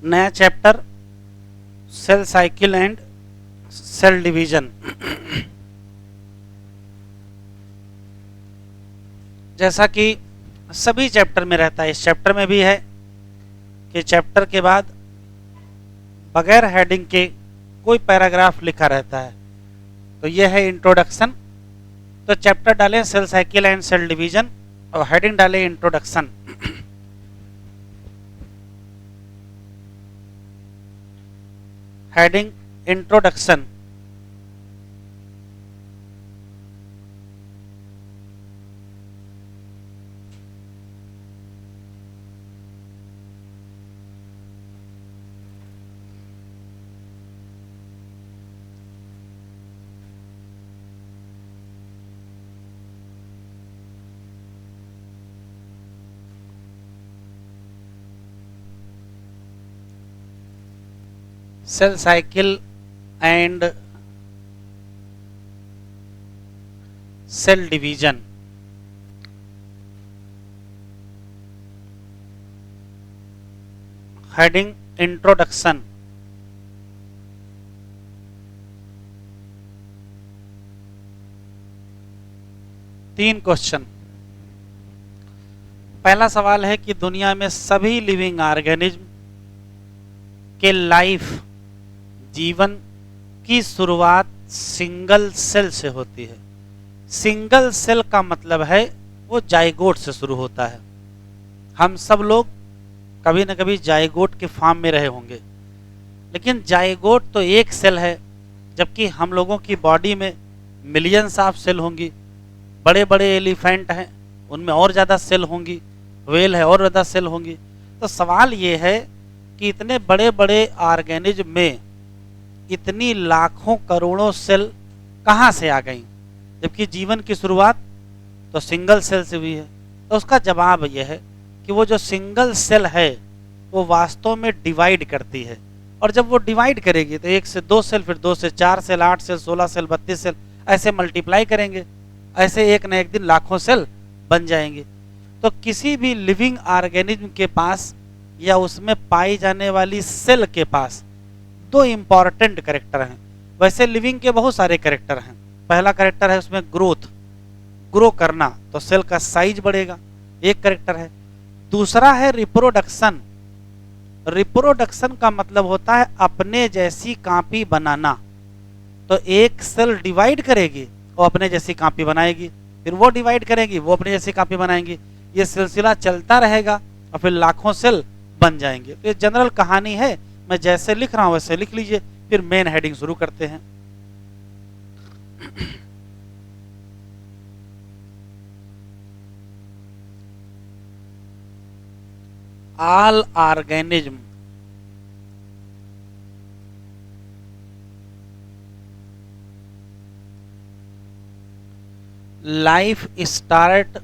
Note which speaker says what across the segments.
Speaker 1: नया chapter, cell cycle and cell division. जैसा कि सभी चैप्टर में रहता है, इस चैप्टर में भी है कि चैप्टर के बाद बगैर हेडिंग के कोई पैराग्राफ लिखा रहता है। तो यह है इंट्रोडक्शन। तो चैप्टर डालें cell cycle and cell division और हेडिंग डालें introduction. Heading introduction. Cell cycle and cell division. Heading introduction. तीन क्वेश्चन। पहला सवाल है कि दुनिया में सभी लिविंग ऑर्गेनिज्म के लाइफ, जीवन की शुरुआत सिंगल सेल से होती है। सिंगल सेल का मतलब है वो जाइगोट से शुरू होता है। हम सब लोग कभी न कभी जाइगोट के फॉर्म में रहे होंगे, लेकिन जाइगोट तो एक सेल है, जबकि हम लोगों की बॉडी में मिलियंस ऑफ सेल होंगी। बड़े बड़े एलिफेंट हैं, उनमें और ज़्यादा सेल होंगी, व्हेल है और ज़्यादा सेल होंगी। तो सवाल ये है कि इतने बड़े बड़े ऑर्गेनिज्म में इतनी लाखों करोड़ों सेल कहाँ से आ गई, जबकि जीवन की शुरुआत तो सिंगल सेल से हुई है। तो उसका जवाब यह है कि वो जो सिंगल सेल है वो वास्तव में डिवाइड करती है, और जब वो डिवाइड करेगी तो 1 से 2 सेल, फिर 2 से 4 सेल, 8 सेल, 16 सेल, 32 सेल, ऐसे मल्टीप्लाई करेंगे। ऐसे एक न एक दिन लाखों सेल बन जाएंगे। तो किसी भी लिविंग ऑर्गेनिज्म के पास या उसमें पाई जाने वाली सेल के पास दो इंपॉर्टेंट कैरेक्टर हैं। वैसे लिविंग के बहुत सारे कैरेक्टर हैं। पहला कैरेक्टर है उसमें ग्रोथ, ग्रो करना, तो सेल का साइज बढ़ेगा, एक कैरेक्टर है। दूसरा है रिप्रोडक्शन। रिप्रोडक्शन का मतलब होता है अपने जैसी कॉपी बनाना। तो एक सेल डिवाइड करेगी, वो अपने जैसी कॉपी बनाएगी, फिर वो डिवाइड करेगी, वो अपने जैसी कॉपी बनाएंगी। ये सिलसिला चलता रहेगा और फिर लाखों सेल बन जाएंगे। तो ये जनरल कहानी है, मैं जैसे लिख रहा हूं वैसे लिख लीजिए। फिर मेन हेडिंग शुरू करते हैं। All organism life start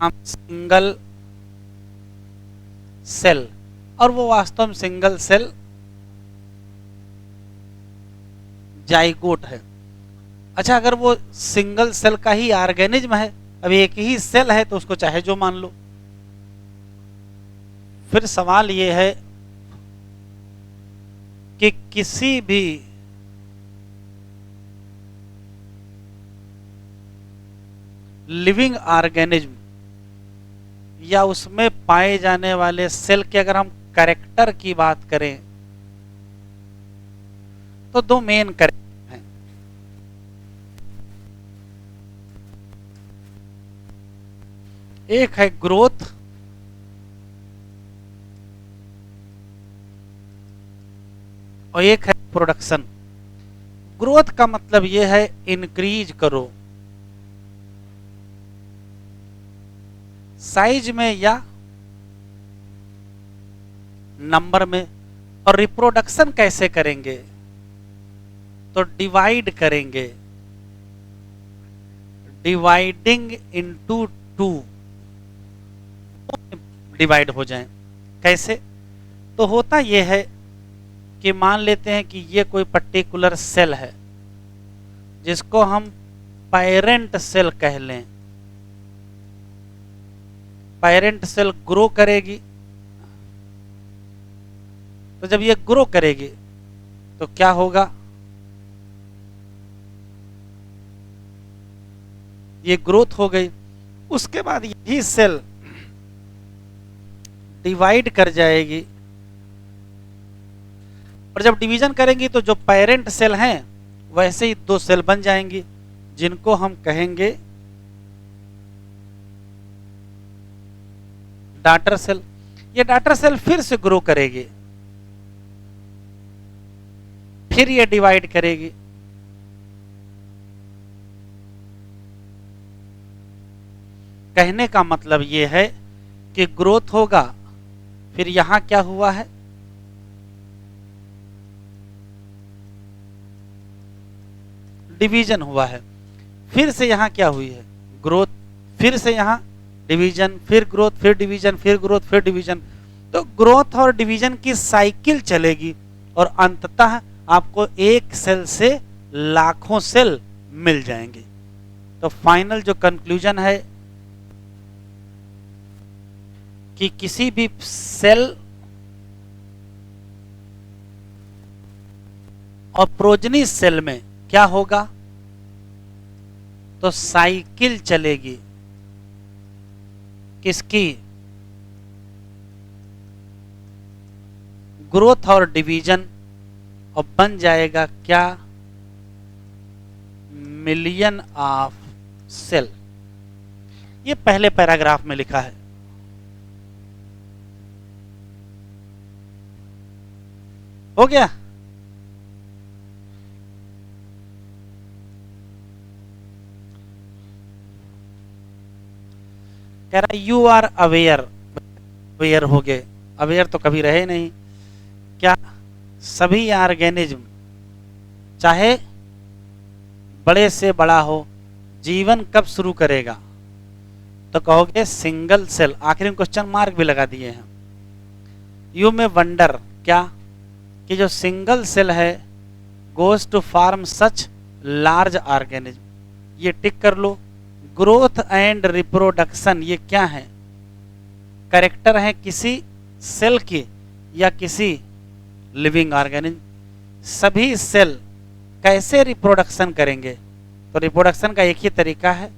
Speaker 1: single cell, और वो वास्तव में सिंगल सेल जाइगोट है। अच्छा, अगर वो सिंगल सेल का ही ऑर्गेनिज्म है, अब एक ही सेल है, तो उसको चाहे जो मान लो। फिर सवाल ये है कि किसी भी लिविंग ऑर्गेनिज्म या उसमें पाए जाने वाले सेल के अगर हम कैरेक्टर की बात करें तो दो मेन कैरेक्टर हैं। एक है ग्रोथ और एक है प्रोडक्शन। ग्रोथ का मतलब यह है इंक्रीज करो, साइज में या नंबर में। और रिप्रोडक्शन कैसे करेंगे, तो डिवाइड करेंगे, डिवाइडिंग इनटू 2, डिवाइड हो जाएं। कैसे, तो होता यह है कि मान लेते हैं कि ये कोई पर्टिकुलर सेल है जिसको हम पेरेंट सेल कह लें। पेरेंट सेल ग्रो करेगी, तो जब ये ग्रो करेगी तो क्या होगा, ये ग्रोथ हो गई। उसके बाद यही सेल डिवाइड कर जाएगी, और जब डिवीजन करेंगी तो जो पेरेंट सेल हैं वैसे ही दो सेल बन जाएंगी जिनको हम कहेंगे डॉटर सेल। ये डॉटर सेल फिर से ग्रो करेगी, फिर ये डिवाइड करेगी, कहने का मतलब ये है कि ग्रोथ होगा, फिर यहां क्या हुआ है, डिवीजन हुआ है, फिर से यहां क्या हुई है, ग्रोथ, फिर से यहां डिवीजन, फिर ग्रोथ, फिर डिवीजन, फिर ग्रोथ, फिर डिवीजन। तो ग्रोथ और डिवीजन की साइकिल चलेगी और अंततः आपको एक सेल से लाखों सेल मिल जाएंगे। तो फाइनल जो कंक्लूजन है कि किसी भी सेल और प्रोजनी सेल में क्या होगा, तो साइकिल चलेगी किसकी, ग्रोथ और डिवीजन, और बन जाएगा क्या, मिलियन ऑफ सेल। ये पहले पैराग्राफ में लिखा है। हो गया। कह रहा यू आर अवेयर, अवेयर हो गए, अवेयर तो कभी रहे नहीं। क्या सभी ऑर्गेनिज्म चाहे बड़े से बड़ा हो जीवन कब शुरू करेगा, तो कहोगे सिंगल सेल, आखिर में क्वेश्चन मार्क भी लगा दिए हैं। यू में वंडर क्या, कि जो सिंगल सेल है goes to form such large organism, ये टिक कर लो। ग्रोथ एंड रिप्रोडक्शन ये क्या है, कैरेक्टर है किसी सेल की या किसी लिविंग ऑर्गेनिज्म। सभी सेल कैसे रिप्रोडक्शन करेंगे, तो रिप्रोडक्शन का एक ही तरीका है,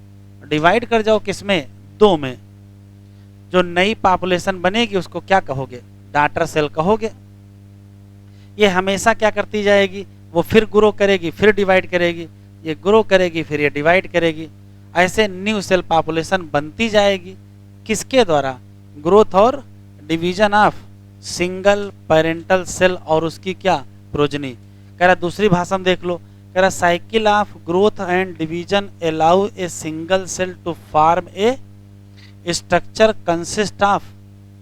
Speaker 1: डिवाइड कर जाओ किसमें, दो में। जो नई पॉपुलेशन बनेगी उसको क्या कहोगे, डॉटर सेल कहोगे। ये हमेशा क्या करती जाएगी, वो फिर ग्रो करेगी, फिर डिवाइड करेगी, ये ग्रो करेगी, फिर ये डिवाइड करेगी। ऐसे न्यू सेल पॉपुलेशन बनती जाएगी, किसके द्वारा, ग्रोथ और division of single parental cell और उसकी क्या, प्रोजनी। कह रहा दूसरी भाषा में देख लो, कह रहा cycle of growth and division allow a single cell to form a structure consist of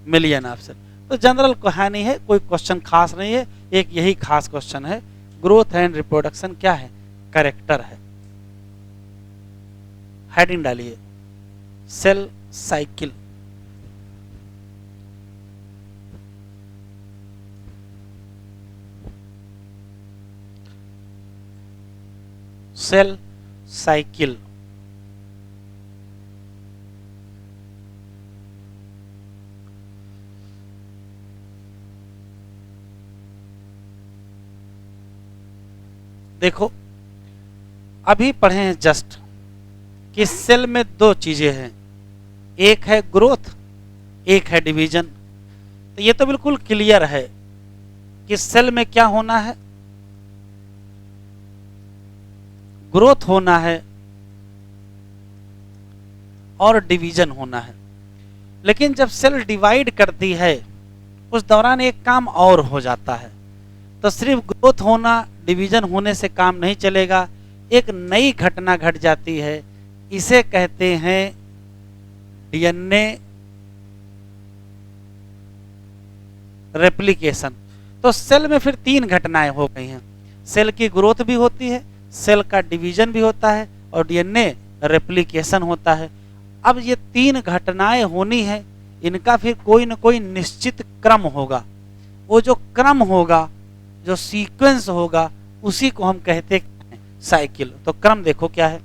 Speaker 1: million of cell. तो जनरल कहानी है, कोई क्वेश्चन खास नहीं है, एक यही खास क्वेश्चन है। ग्रोथ एंड रिप्रोडक्शन क्या है, कैरेक्टर है। हेडिंग डालिए सेल साइकिल। Cell cycle. देखो अभी पढ़े हैं जस्ट कि सेल में दो चीजें हैं, एक है ग्रोथ, एक है डिवीजन। तो ये तो बिल्कुल क्लियर है कि सेल में क्या होना है, ग्रोथ होना है और डिवीजन होना है। लेकिन जब सेल डिवाइड करती है उस दौरान एक काम और हो जाता है। तो सिर्फ ग्रोथ होना, डिवीजन होने से काम नहीं चलेगा, एक नई घटना घट जाती है, इसे कहते हैं डीएनए रेप्लिकेशन। तो सेल में फिर तीन घटनाएं हो गई हैं, सेल की ग्रोथ भी होती है, सेल का डिवीजन भी होता है और डीएनए रेप्लिकेशन होता है। अब ये तीन घटनाएं होनी है, इनका फिर कोई न कोई निश्चित क्रम होगा। वो जो क्रम होगा, जो सीक्वेंस होगा उसी को हम कहते हैं साइकिल। तो क्रम देखो क्या है।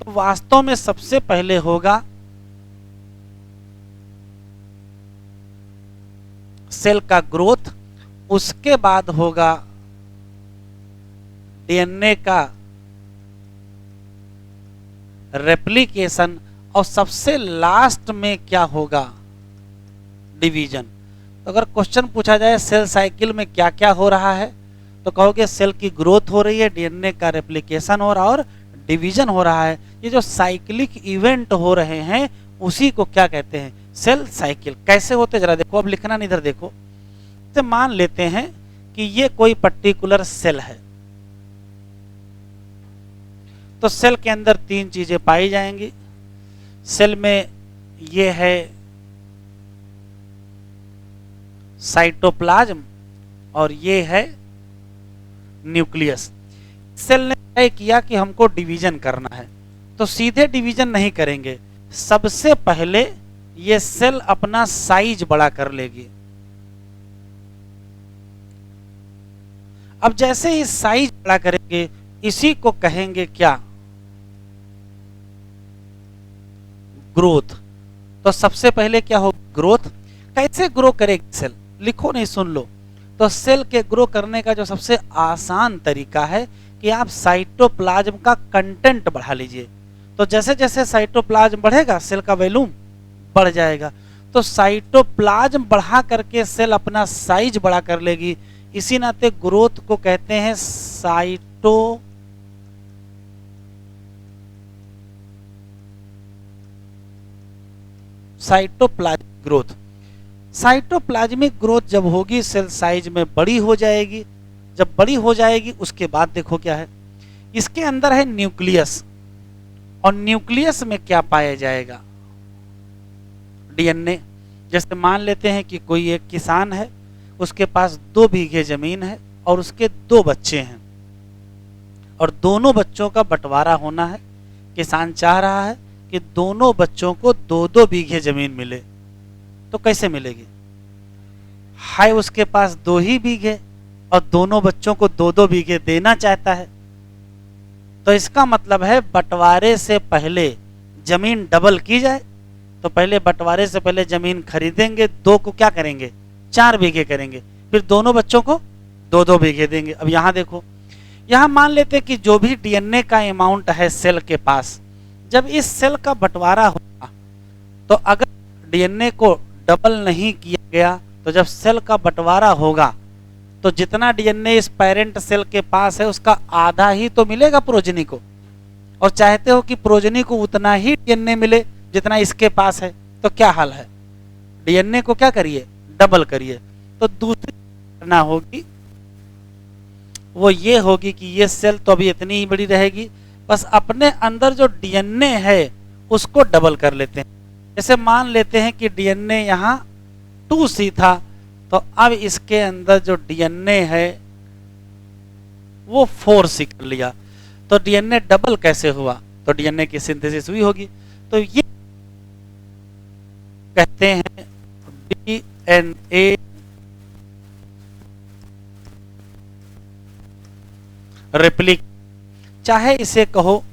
Speaker 1: तो वास्तव में सबसे पहले होगा सेल का ग्रोथ, उसके बाद होगा डीएनए का रेप्लिकेशन, और सबसे लास्ट में क्या होगा, डिवीजन। तो अगर क्वेश्चन पूछा जाए सेल साइकिल में क्या क्या हो रहा है, तो कहोगे सेल की ग्रोथ हो रही है, डीएनए का रेप्लिकेशन हो रहा है और डिवीजन हो रहा है। ये जो साइक्लिक इवेंट हो रहे हैं उसी को क्या कहते हैं, सेल साइकिल। कैसे होते जरा देखो, अब लिखना नहीं, इधर देखो। तो मान लेते हैं कि ये कोई पर्टिकुलर सेल है, तो सेल के अंदर तीन चीजें पाई जाएंगी। सेल में ये है साइटोप्लाज्म और ये है न्यूक्लियस। सेल ने तय किया कि हमको डिवीजन करना है, तो सीधे डिवीजन नहीं करेंगे, सबसे पहले ये सेल अपना साइज बड़ा कर लेगी। अब जैसे ही साइज बड़ा करेंगे इसी को कहेंगे क्या, ग्रोथ। तो सबसे पहले क्या हो, ग्रोथ। कैसे ग्रो करेगी सेल, लिखो नहीं, सुन लो। तो सेल के ग्रो करने का जो सबसे आसान तरीका है कि आप साइटोप्लाज्म का कंटेंट बढ़ा लीजिए। तो जैसे जैसे साइटोप्लाज्म बढ़ेगा सेल का वॉल्यूम बढ़ जाएगा। तो साइटोप्लाज्म बढ़ा करके सेल अपना साइज बड़ा कर लेगी, इसी नाते ग्रोथ को कहते हैं साइटोप्लाज्मिक ग्रोथ। साइटोप्लाज्मिक ग्रोथ जब होगी सेल साइज में बड़ी हो जाएगी। जब बड़ी हो जाएगी उसके बाद देखो क्या है, इसके अंदर है न्यूक्लियस, और न्यूक्लियस में क्या पाया जाएगा, डीएनए। जैसे मान लेते हैं कि कोई एक किसान है, उसके पास 2 बीघे जमीन है और उसके 2 बच्चे हैं, और दोनों बच्चों का बंटवारा होना है। किसान चाह रहा है कि दोनों बच्चों को 2-2 बीघे जमीन मिले। तो कैसे मिलेगी, हाय उसके पास 2 ही बीघे और दोनों बच्चों को 2-2 बीघे देना चाहता है। तो इसका मतलब है बंटवारे से पहले जमीन डबल की जाए। तो पहले बंटवारे से पहले जमीन खरीदेंगे, 2 को क्या करेंगे, 4 बीघे करेंगे, फिर दोनों बच्चों को 2-2 बीघे देंगे। अब यहां देखो, यहां मान लेते कि जो भी डीएनए का अमाउंट है सेल के पास, जब इस सेल का बंटवारा होगा, तो अगर डीएनए को डबल नहीं किया गया, तो जब सेल का बंटवारा होगा तो जितना डीएनए इस पेरेंट सेल के पास है उसका आधा ही तो मिलेगा प्रोजनी को, और चाहते हो कि प्रोजनी को उतना ही डीएनए मिले जितना इसके पास है। तो क्या हाल है, डीएनए को क्या करिए, डबल करिए। तो दूसरी घटना होगी वो ये होगी कि ये सेल तो अभी इतनी ही बड़ी रहेगी, बस अपने अंदर जो डीएनए है उसको डबल कर लेते हैं। जैसे मान लेते हैं कि डीएनए यहाँ 2C था, तो अब इसके अंदर जो डीएनए है वो 4C कर लिया। तो डीएनए डबल कैसे हुआ, तो डीएनए की सिंथेसिस हुई होगी। तो ये कहते हैं डीएनए रेप्लिक, चाहे इसे कहो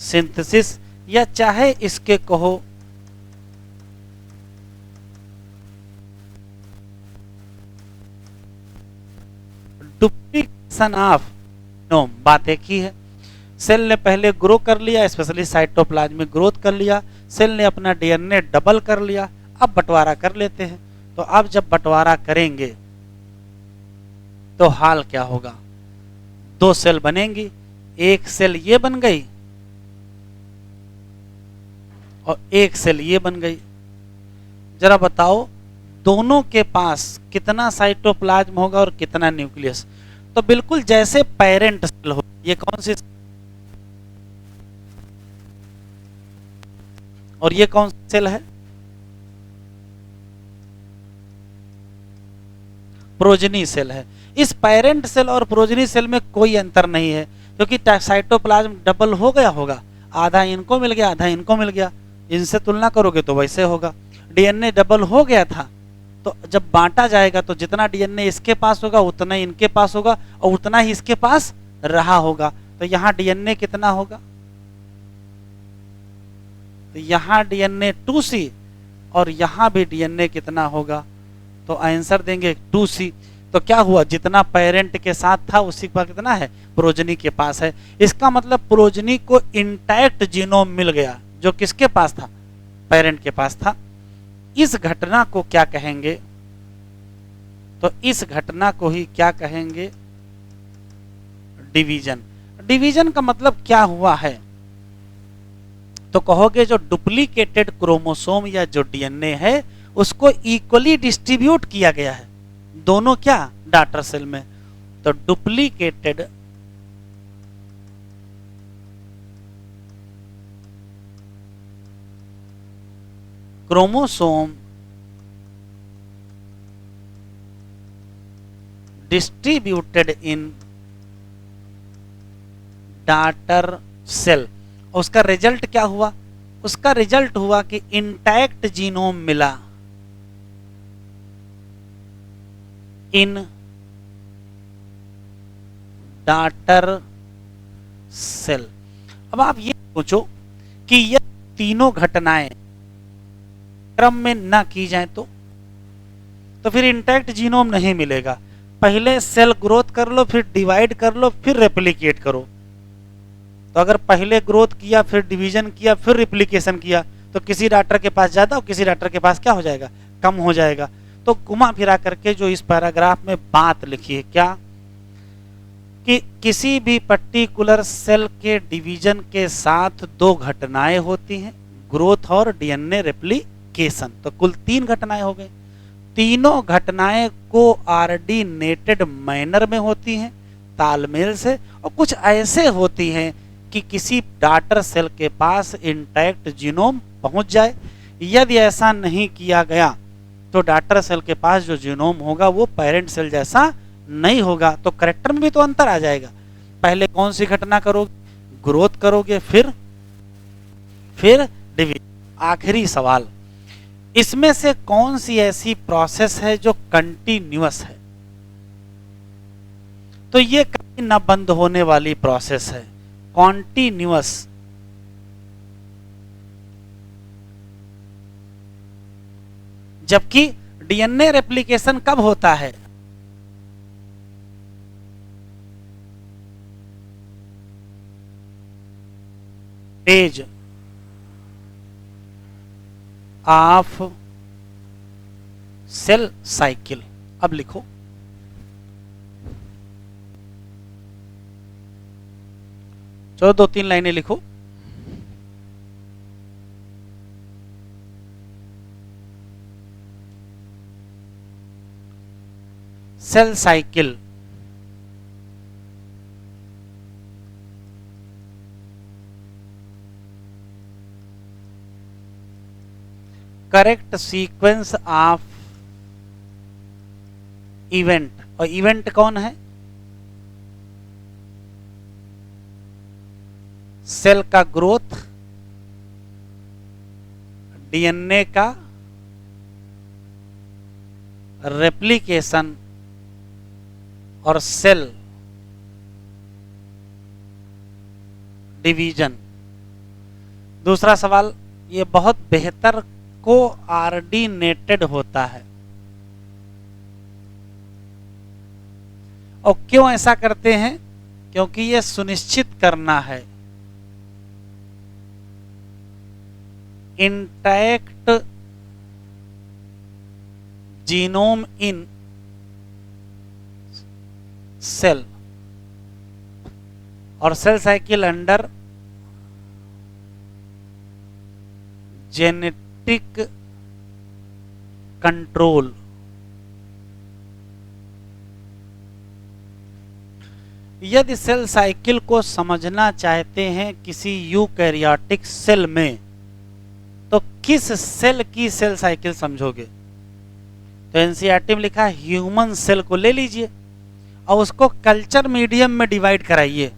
Speaker 1: सिंथेसिस, या चाहे इसके कहो डुप्लीकेशन ऑफ नोम। बात एक ही है। सेल ने पहले ग्रो कर लिया, स्पेशली साइटोप्लाज्मिक ग्रोथ कर लिया, सेल ने अपना डीएनए डबल कर लिया, अब बंटवारा कर लेते हैं। तो अब जब बंटवारा करेंगे तो हाल क्या होगा, 2 सेल बनेंगी, एक सेल ये बन गई और एक सेल ये बन गई। जरा बताओ दोनों के पास कितना साइटोप्लाज्म होगा और कितना न्यूक्लियस। तो बिल्कुल जैसे पेरेंट सेल हो, ये कौन सी और ये कौन सी सेल है, प्रोजनी सेल है। इस पेरेंट सेल और प्रोजनी सेल में कोई अंतर नहीं है, क्योंकि साइटोप्लाज्म डबल हो गया होगा, आधा इनको मिल गया आधा इनको मिल गया, इनसे तुलना करोगे तो वैसे होगा। डीएनए डबल हो गया था, तो जब बांटा जाएगा तो जितना डीएनए इसके पास होगा उतना ही इनके पास होगा और उतना ही इसके पास रहा होगा। तो यहां डीएनए कितना होगा, तो यहां डीएनए 2C और यहां भी डीएनए कितना होगा, तो आंसर देंगे 2C। तो क्या हुआ, जितना पेरेंट के साथ था उसी का कितना है, प्रोजनी के पास है। इसका मतलब प्रोजनी को इंटैक्ट जीनोम मिल गया जो किसके पास था, पेरेंट के पास था। इस घटना को क्या कहेंगे, तो इस घटना को ही क्या कहेंगे, डिवीजन। डिवीजन का मतलब क्या हुआ है, तो कहोगे जो डुप्लीकेटेड क्रोमोसोम या जो डीएनए है उसको इक्वली डिस्ट्रीब्यूट किया गया है दोनों क्या, डॉटर सेल में। तो duplicated chromosome distributed in daughter cell. उसका रिजल्ट क्या हुआ, उसका रिजल्ट हुआ कि इंटैक्ट जीनोम मिला इन डॉटर सेल। अब आप ये सोचो कि ये तीनों घटनाएं क्रम में ना की जाए तो फिर इंटैक्ट जीनोम नहीं मिलेगा। पहले सेल ग्रोथ कर लो, फिर डिवाइड कर लो, फिर रेप्लिकेट करो। तो अगर पहले ग्रोथ किया, फिर डिवीजन किया, फिर रिप्लिकेशन किया, तो किसी डॉक्टर के पास ज्यादा और किसी डॉक्टर के पास क्या हो जाएगा, कम हो जाएगा। तो घुमा फिरा करके जो इस पैराग्राफ में बात लिखी है क्या, कि किसी भी पर्टिकुलर सेल के डिवीजन के साथ दो घटनाएं होती हैं, ग्रोथ और डीएनए रेप्लिकेशन। तो कुल 3 घटनाएं हो गई। तीनों घटनाएं कोऑर्डिनेटेड मैनर में होती हैं, तालमेल से, और कुछ ऐसे होती हैं कि किसी डॉटर सेल के पास इंटैक्ट जीनोम पहुंच जाए। यदि ऐसा नहीं किया गया तो डॉटर सेल के पास जो जीनोम होगा वो पेरेंट सेल जैसा नहीं होगा। तो कैरेक्टर में भी तो अंतर आ जाएगा। पहले कौन सी घटना करोगे, ग्रोथ करोगे, फिर डिवीजन। आखिरी सवाल, इसमें से कौन सी ऐसी प्रोसेस है जो कंटिन्यूअस है, तो ये कभी न बंद होने वाली प्रोसेस है, कॉन्टिन्यूअस। जबकि डीएनए रेप्लिकेशन कब होता है, स्टेज ऑफ सेल साइकिल। अब लिखो, चलो 2-3 लाइनें लिखो। Cell cycle correct sequence of event. और इवेंट कौन है, सेल का ग्रोथ, डीएनए का रेप्लिकेशन और सेल डिवीजन। दूसरा सवाल, ये बहुत बेहतर कोऑर्डिनेटेड होता है। और क्यों ऐसा करते हैं, क्योंकि ये सुनिश्चित करना है इंटैक्ट जीनोम इन सेल और cell cycle under genetic control. यदि सेल साइकिल को समझना चाहते हैं किसी यूकैरियोटिक सेल में, तो किस सेल की सेल साइकिल समझोगे, तो एनसीईआरटी में लिखा है ह्यूमन सेल को ले लीजिए और उसको कल्चर मीडियम में डिवाइड कराइए।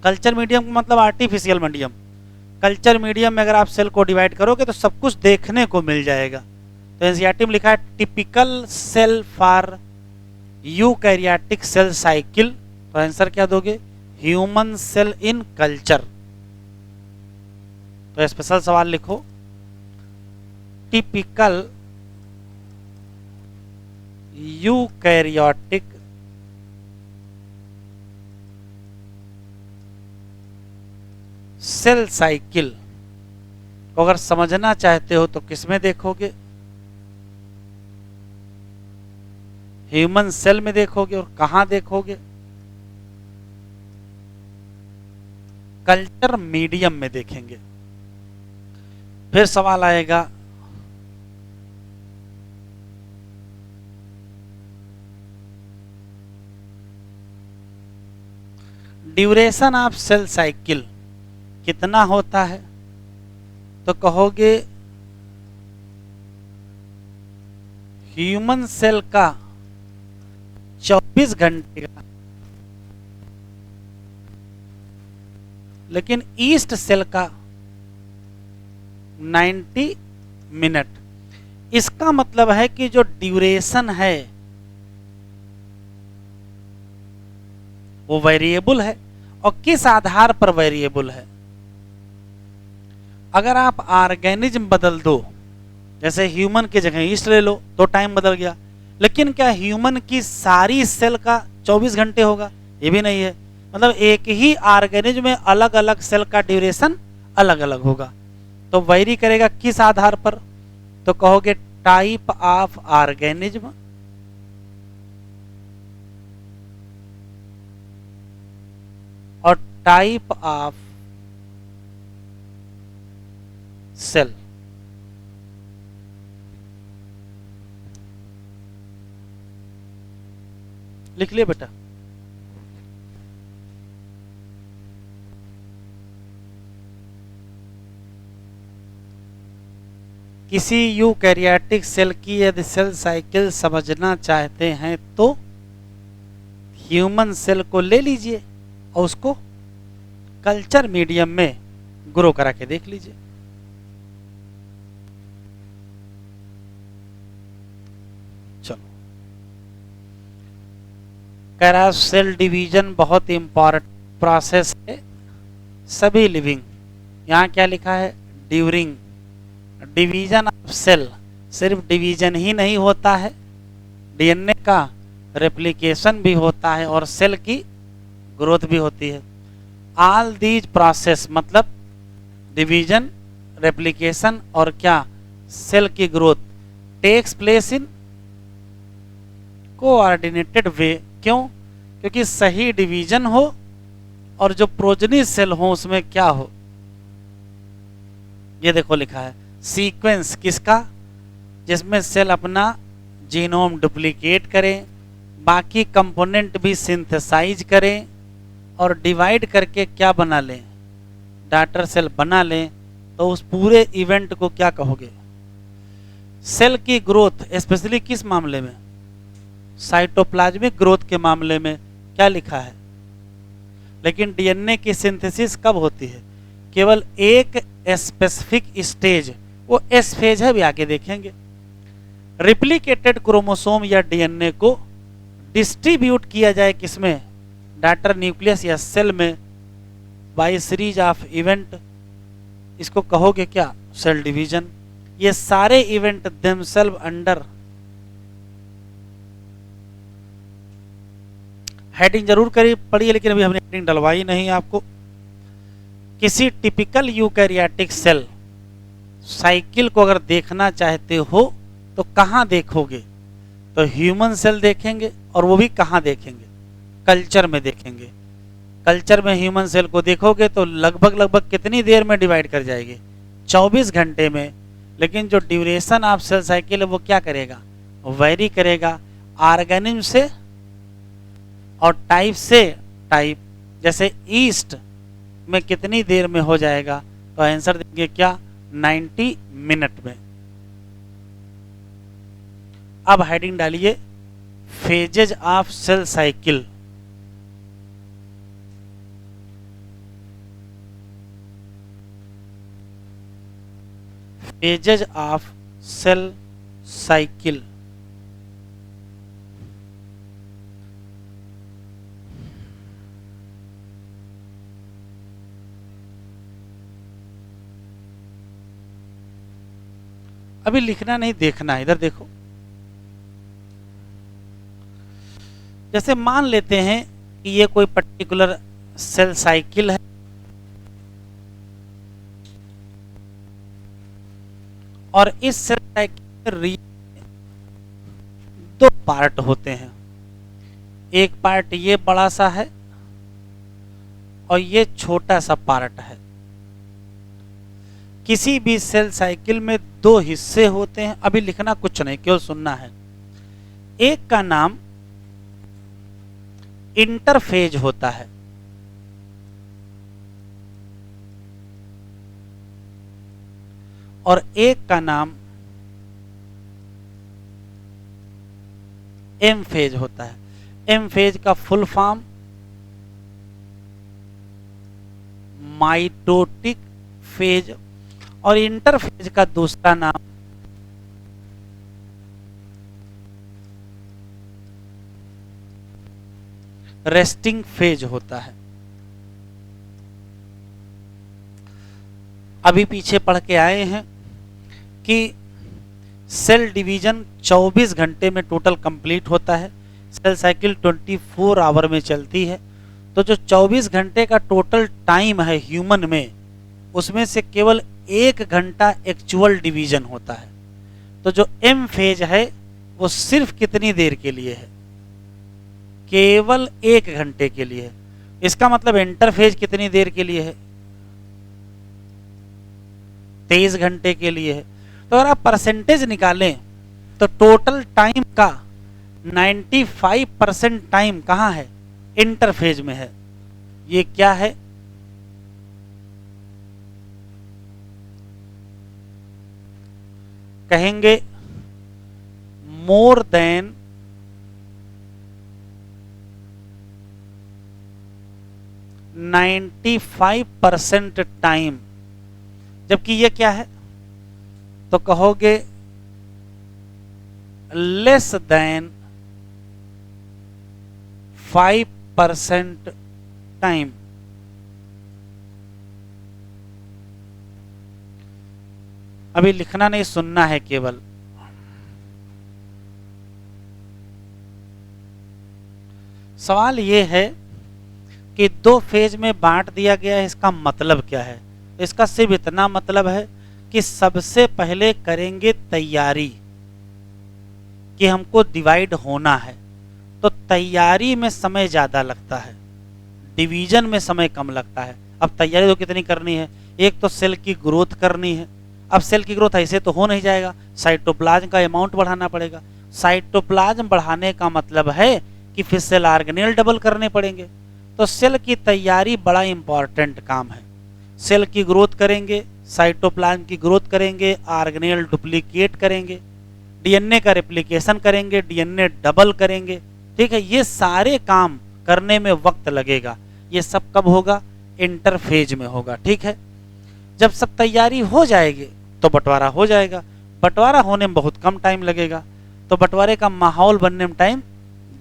Speaker 1: कल्चर मीडियम मतलब आर्टिफिशियल मीडियम। कल्चर मीडियम में अगर आप सेल को डिवाइड करोगे तो सब कुछ देखने को मिल जाएगा। तो एनसीईआरटी में लिखा है typical cell for eukaryotic cell cycle, तो आंसर क्या दोगे? Human cell in culture. तो स्पेशल सवाल लिखो, टिपिकल यूकैरियोटिक सेल साइकिल को अगर समझना चाहते हो तो किसमें देखोगे? ह्यूमन सेल में देखोगे। और कहां देखोगे? कल्चर मीडियम में देखेंगे। फिर सवाल आएगा, ड्यूरेशन ऑफ सेल साइकिल कितना होता है? तो कहोगे ह्यूमन सेल का 24 घंटे का, लेकिन ईस्ट सेल का 90 मिनट। इसका मतलब है कि जो ड्यूरेशन है वो वेरिएबल है। और किस आधार पर वेरिएबल है? अगर आप ऑर्गेनिज्म बदल दो, जैसे ह्यूमन की जगह ईस्ट ले लो तो टाइम बदल गया, लेकिन क्या ह्यूमन की सारी सेल का 24 घंटे होगा? ये भी नहीं है। मतलब एक ही ऑर्गेनिज्म में अलग अलग सेल का ड्यूरेशन अलग अलग होगा। तो वेरी करेगा किस आधार पर? तो कहोगे टाइप ऑफ ऑर्गेनिज्म और टाइप ऑफ सेल। लिख लिया बेटा? किसी यूकैरियोटिक सेल की यदि सेल साइकिल समझना चाहते हैं तो ह्यूमन सेल को ले लीजिए और उसको कल्चर मीडियम में ग्रो करा के देख लीजिए। चलो, कह रहा सेल डिवीजन बहुत इंपॉर्टेंट प्रोसेस है सभी लिविंग। यहां क्या लिखा है? During division of cell. सिर्फ डिवीजन ही नहीं होता है, डीएनए का रेप्लिकेशन भी होता है और सेल की ग्रोथ भी होती है। ऑल दीज प्रोसेस मतलब डिवीजन, रेप्लिकेशन और क्या सेल की growth takes place in coordinated way. क्यों? क्योंकि सही डिवीजन हो और जो प्रोजनी सेल हो उसमें क्या हो। ये देखो लिखा है सीक्वेंस किसका? जिसमें सेल अपना जीनोम डुप्लीकेट करें, बाकी कंपोनेंट भी सिंथेसाइज करें और डिवाइड करके क्या बना लें? डॉटर सेल बना लें। तो उस पूरे इवेंट को क्या कहोगे? सेल की ग्रोथ स्पेशली किस मामले में? साइटोप्लाज्मिक ग्रोथ के मामले में क्या लिखा है? लेकिन डीएनए की सिंथेसिस कब होती है? केवल एक स्पेसिफिक स्टेज, वो एस फेज है, भी आगे देखेंगे। रिप्लिकेटेड क्रोमोसोम या डीएनए को डिस्ट्रीब्यूट किया जाए किसमें? डॉटर न्यूक्लियस या सेल में बाय सीरीज ऑफ इवेंट। इसको कहोगे क्या? Cell division. ये सारे इवेंट देमसेल्फ अंडर हेडिंग जरूर करी पढ़िए, लेकिन अभी हमने हेडिंग डलवाई नहीं आपको। किसी टिपिकल यूकैरियोटिक सेल साइकिल को अगर देखना चाहते हो तो कहां देखोगे? तो ह्यूमन सेल देखेंगे, और वो भी कहां देखेंगे? कल्चर में देखेंगे। कल्चर में ह्यूमन सेल को देखोगे तो लगभग कितनी देर में डिवाइड कर जाएगी? 24 घंटे में। लेकिन जो ड्यूरेशन ऑफ सेल साइकिल है वो क्या करेगा? वेरी करेगा ऑर्गेनिज्म से और टाइप से टाइप। जैसे ईस्ट में कितनी देर में हो जाएगा? तो आंसर देंगे क्या? 90 मिनट में। अब हेडिंग डालिए phases of cell cycle. Phases of cell cycle. अभी लिखना नहीं, देखना है, इधर देखो। जैसे मान लेते हैं कि ये कोई पर्टिकुलर सेल साइकिल है और इस सेल साइकिल में दो पार्ट होते हैं। एक पार्ट ये बड़ा सा है और ये छोटा सा पार्ट है। किसी भी सेल साइकिल में दो हिस्से होते हैं। अभी लिखना कुछ नहीं, केवल सुनना है। एक का नाम इंटरफेज होता है और एक का नाम एम फेज होता है। एम फेज का फुल फॉर्म माइटोटिक फेज और इंटरफेज का दूसरा नाम रेस्टिंग फेज होता है। अभी पीछे पढ़ के आए हैं कि सेल डिवीजन 24 घंटे में टोटल कंप्लीट होता है। सेल साइकिल 24 आवर में चलती है। तो जो 24 घंटे का टोटल टाइम है ह्यूमन में, उसमें से केवल 1 घंटा एक्चुअल डिवीजन होता है। तो जो एम फेज है वो सिर्फ कितनी देर के लिए है? केवल 1 घंटे के लिए है। इसका मतलब इंटरफेज कितनी देर के लिए है? 23 घंटे के लिए है। तो अगर आप परसेंटेज निकालें तो टोटल टाइम का 95% टाइम कहाँ है? इंटरफेज में है। ये क्या है? कहेंगे मोर देन 95% टाइम। जबकि ये क्या है? तो कहोगे लेस देन 5% टाइम। अभी लिखना नहीं, सुनना है केवल। सवाल ये है कि 2 फेज में बांट दिया गया है, इसका मतलब क्या है? इसका सिर्फ इतना मतलब है कि सबसे पहले करेंगे तैयारी कि हमको डिवाइड होना है। तो तैयारी में समय ज़्यादा लगता है, डिवीजन में समय कम लगता है। अब तैयारी तो कितनी करनी है? एक तो सेल की ग्रोथ करनी है। अब सेल की ग्रोथ ऐसे तो हो नहीं जाएगा, साइटोप्लाज्म का अमाउंट बढ़ाना पड़ेगा। साइटोप्लाज्म बढ़ाने का मतलब है कि फिर सेल ऑर्गेनेल डबल करने पड़ेंगे। तो सेल की तैयारी बड़ा इंपॉर्टेंट काम है। सेल की ग्रोथ करेंगे, साइटोप्लाज्म की ग्रोथ करेंगे, ऑर्गेनेल डुप्लीकेट करेंगे, डीएनए का रेप्लिकेशन करेंगे, डीएनए डबल करेंगे। ठीक है, ये सारे काम करने में वक्त लगेगा। ये सब कब होगा? इंटरफेज में होगा। ठीक है, जब सब तैयारी हो जाएगी तो बंटवारा हो जाएगा। बंटवारा होने में बहुत कम टाइम लगेगा। तो बंटवारे का माहौल बनने में टाइम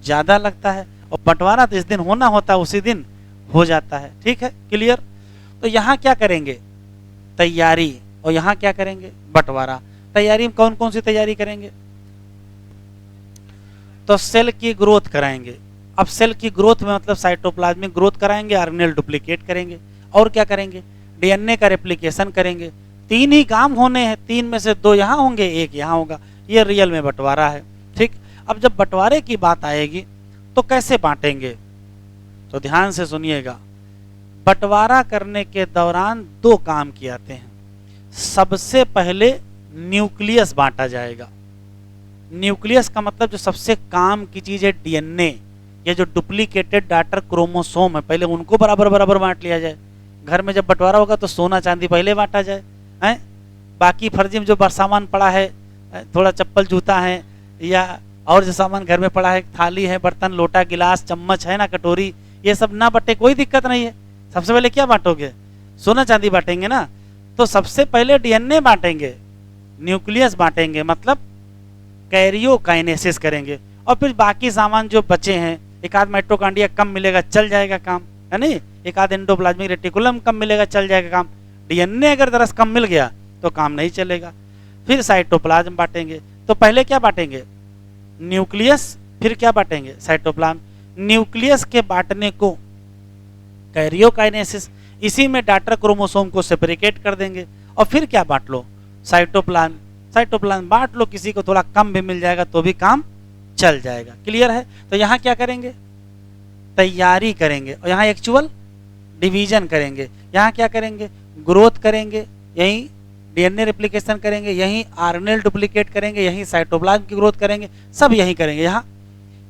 Speaker 1: ज़्यादा लगता है और बंटवारा जिस दिन होना होता है उसी दिन हो जाता है। ठीक है, क्लियर? तो यहाँ क्या करेंगे? तैयारी। और यहाँ क्या करेंगे? बंटवारा। तैयारी में कौन कौन सी तैयारी करेंगे? तो सेल की ग्रोथ कराएंगे। अब सेल की ग्रोथ में मतलब साइटोप्लाज्मिक ग्रोथ कराएंगे, ऑर्गेनेल डुप्लीकेट करेंगे, और क्या करेंगे? डीएनए का रेप्लिकेशन करेंगे। 3 ही काम होने हैं, 3 में से 2 यहाँ होंगे, 1 यहाँ होगा। ये रियल में बंटवारा है। ठीक, अब जब बंटवारे की बात आएगी तो कैसे बांटेंगे? तो ध्यान से सुनिएगा। बंटवारा करने के दौरान 2 काम किए जाते हैं। सबसे पहले न्यूक्लियस बांटा जाएगा। न्यूक्लियस का मतलब जो सबसे काम की चीज है डीएनए, ये जो डुप्लीकेटेड डॉटर क्रोमोसोम है, पहले उनको बराबर बराबर बांट लिया जाए। घर में जब बंटवारा होगा तो सोना चांदी पहले बांटा जाए, हैं? बाकी फर्जी में जो सामान पड़ा है, थोड़ा चप्पल जूता है या और जो सामान घर में पड़ा है, थाली है, बर्तन, लोटा, गिलास, चम्मच है ना, कटोरी, ये सब ना बटे, कोई दिक्कत नहीं है। सबसे पहले क्या बांटोगे? सोना चांदी बांटेंगे ना। तो सबसे पहले डीएनए बांटेंगे, न्यूक्लियस बांटेंगे मतलब कैरियोकाइनेसिस करेंगे, और फिर बाकी सामान जो बचे हैं, एक आध माइटोकॉन्ड्रिया कम मिलेगा चल जाएगा काम, है नहीं, एक आध एंडोप्लाज्मिक रेटिकुलम कम मिलेगा चल जाएगा काम, डीएनए अगर दरअस कम मिल गया तो काम नहीं चलेगा। फिर साइटोप्लाज्म बांटेंगे, तो पहले क्या बांटेंगे, न्यूक्लियस, फिर क्या बांटेंगे, साइटोप्लाज्म। न्यूक्लियस के बांटने को कैरियोकाइनेसिस, इसी में डाटर क्रोमोसोम को सेपरेट कर देंगे, और फिर क्या बांट लो, साइटोप्लाज्म। साइटोप्लाज्म बांट लो, किसी को थोड़ा कम भी मिल जाएगा तो भी काम चल जाएगा। क्लियर है? तो यहां क्या करेंगे, तैयारी करेंगे, और यहां एक्चुअल डिवीजन करेंगे। यहां क्या करेंगे, ग्रोथ करेंगे, यहीं डीएनए रेप्लिकेशन करेंगे, यहीं आरएनए डुप्लीकेट करेंगे, यहीं साइटोप्लाज्म की ग्रोथ करेंगे, सब यहीं करेंगे। यहां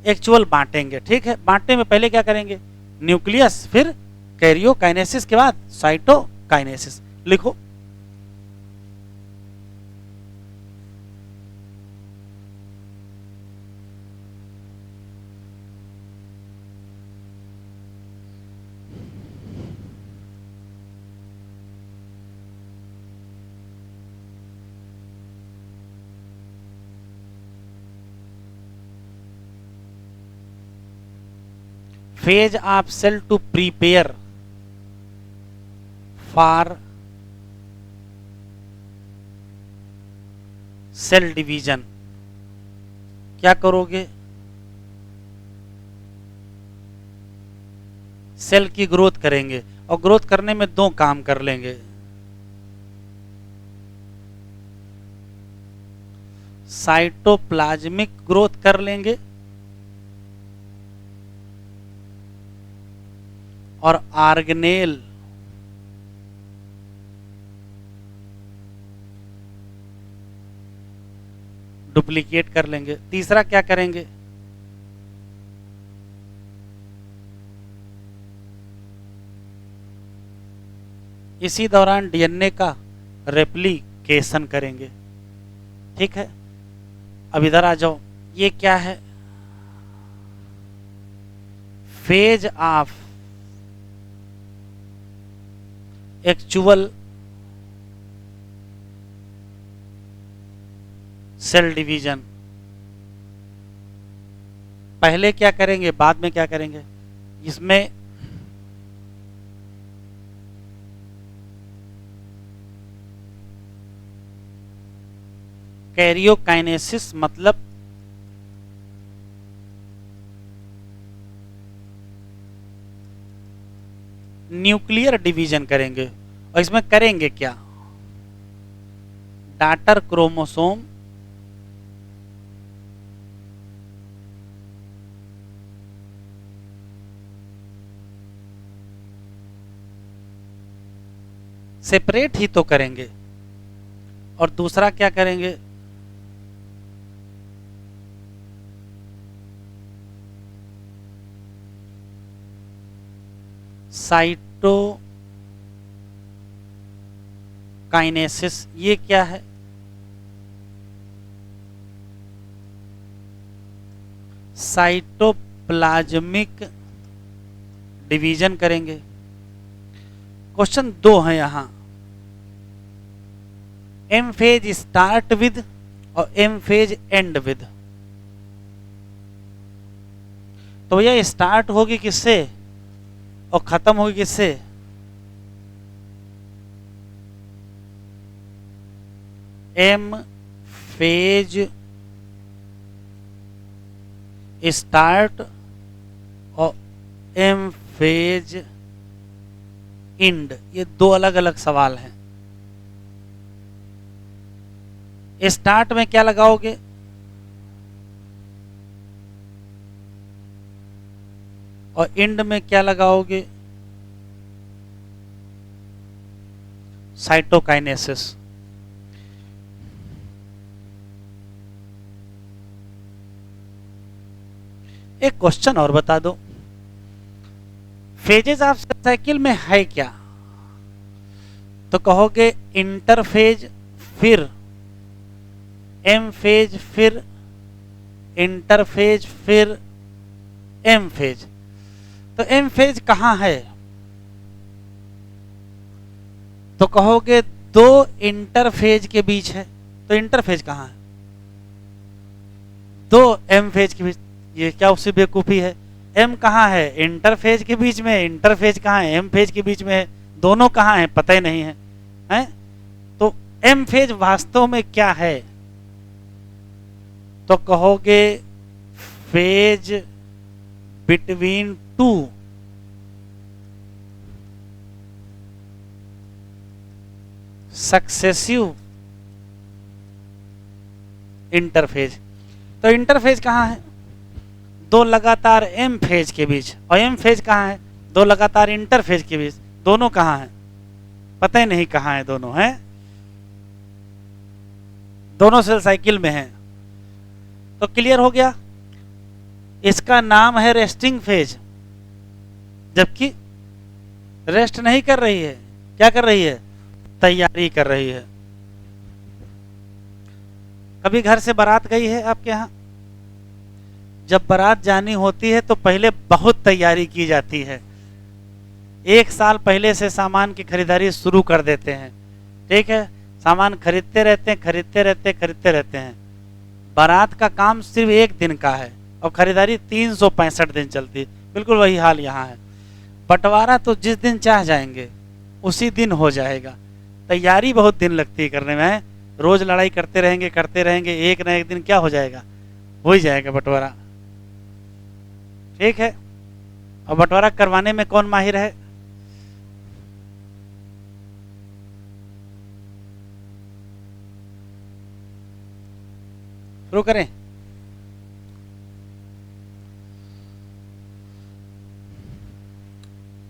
Speaker 1: एक्चुअल बांटेंगे। ठीक है, बांटने में पहले क्या करेंगे, न्यूक्लियस, फिर कैरियोकाइनेसिस के बाद साइटोकाइनेसिस। लिखो, phase of cell to prepare for cell division। क्या करोगे, सेल की ग्रोथ करेंगे, और ग्रोथ करने में दो काम कर लेंगे, साइटोप्लाज्मिक ग्रोथ कर लेंगे और ऑर्गेनेल डुप्लीकेट कर लेंगे। तीसरा क्या करेंगे, इसी दौरान डीएनए का रेप्लिकेशन करेंगे। ठीक है, अब इधर आ जाओ, ये क्या है, phase of actual cell division. पहले क्या करेंगे, बाद में क्या करेंगे, इसमें कैरियोकाइनेसिस मतलब न्यूक्लियर डिवीजन करेंगे, और इसमें करेंगे क्या, डाटर क्रोमोसोम सेपरेट ही तो करेंगे, और दूसरा क्या करेंगे, साइटोकाइनेसिस। ये क्या है, साइटोप्लाज्मिक डिवीजन करेंगे। क्वेश्चन दो है यहां, एम फेज स्टार्ट विद और एम फेज एंड विद। तो यह स्टार्ट होगी किससे और खत्म होगी किससे, एम फेज स्टार्ट और एम फेज एंड। ये दो अलग अलग सवाल हैं। स्टार्ट में क्या लगाओगे, और एंड में क्या लगाओगे, साइटोकाइनेसिस। एक क्वेश्चन और बता दो, फेजेस ऑफ साइकिल में है क्या, तो कहोगे इंटरफेज, फिर एम फेज, फिर इंटरफेज, फिर एम फेज। तो एम फेज कहां है, तो कहोगे दो इंटरफेज के बीच है। तो तो इंटरफेज कहाँ है? दो एम फेज के बीच, ये क्या उससे बेवकूफी है? एम कहाँ है? इंटरफेज के बीच में। इंटरफेज कहाँ है? एम फेज के बीच में है। दोनों कहाँ है? पता ही नहीं है, हैं? तो एम फेज वास्तव में क्या है? तो कहोगे phase between two successive interphase. तो इंटरफेज कहाँ है? दो लगातार एम फेज के बीच। और एम फेज कहाँ है? दो लगातार इंटरफेज के बीच। दोनों कहाँ है? पता ही नहीं कहाँ है दोनों, हैं? दोनों सेल साइकिल में हैं। तो क्लियर हो गया? इसका नाम है रेस्टिंग फेज, जबकि रेस्ट नहीं कर रही है। क्या कर रही है? तैयारी कर रही है। कभी घर से बारात गई है आपके यहाँ? जब बारात जानी होती है तो पहले बहुत तैयारी की जाती है। एक साल पहले से सामान की खरीदारी शुरू कर देते हैं, ठीक है? सामान खरीदते रहते हैं, खरीदते रहते हैं, खरीदते रहते हैं। बारात का काम सिर्फ एक दिन का है और खरीदारी 365 दिन चलती है। बिल्कुल वही हाल यहाँ है। बंटवारा तो जिस दिन चाह जाएंगे उसी दिन हो जाएगा। तैयारी बहुत दिन लगती है करने में, है? रोज लड़ाई करते रहेंगे, एक ना एक दिन क्या हो जाएगा? हो ही जाएगा बंटवारा, ठीक है? और बंटवारा करवाने में कौन माहिर है? शुरू करें?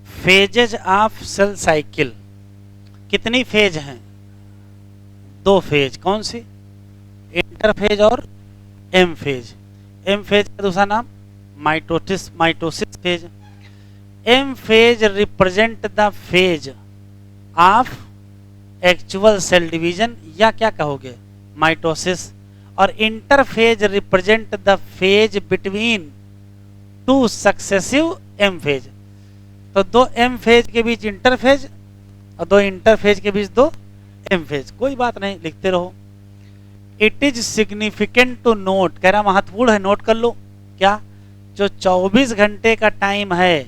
Speaker 1: Phases of cell cycle. कितनी फेज हैं? दो फेज। कौन सी? इंटरफेज और एम फेज। एम फेज का दूसरा नाम mitosis phase. M phase represent the phase of actual cell division, या क्या कहोगे? माइटोसिस। और interphase represent the phase between two successive M phase. तो दो एम फेज के बीच इंटरफेज और दो इंटरफेज के बीच दो एम फेज। कोई बात नहीं, लिखते रहो। It is significant to note, कह रहा महत्वपूर्ण है, नोट कर लो। क्या? जो 24 घंटे का टाइम है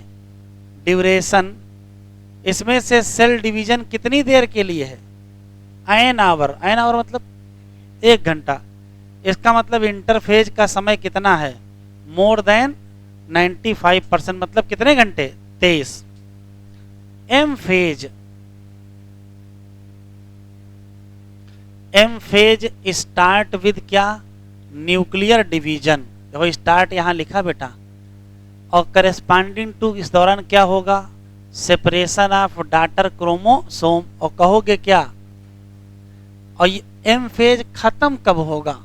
Speaker 1: ड्यूरेशन, इसमें से सेल डिवीजन कितनी देर के लिए है? An hour. एन आवर मतलब 1 घंटा। इसका मतलब इंटरफेज का समय कितना है? मोर देन 95%, मतलब कितने घंटे? 23। एम फेज स्टार्ट विद क्या? Nuclear division. देखो स्टार्ट यहां लिखा बेटा, और करेस्पॉन्डिंग टू इस दौरान क्या होगा? Separation of daughter chromosome. और कहोगे क्या? और एम फेज खत्म कब होगा?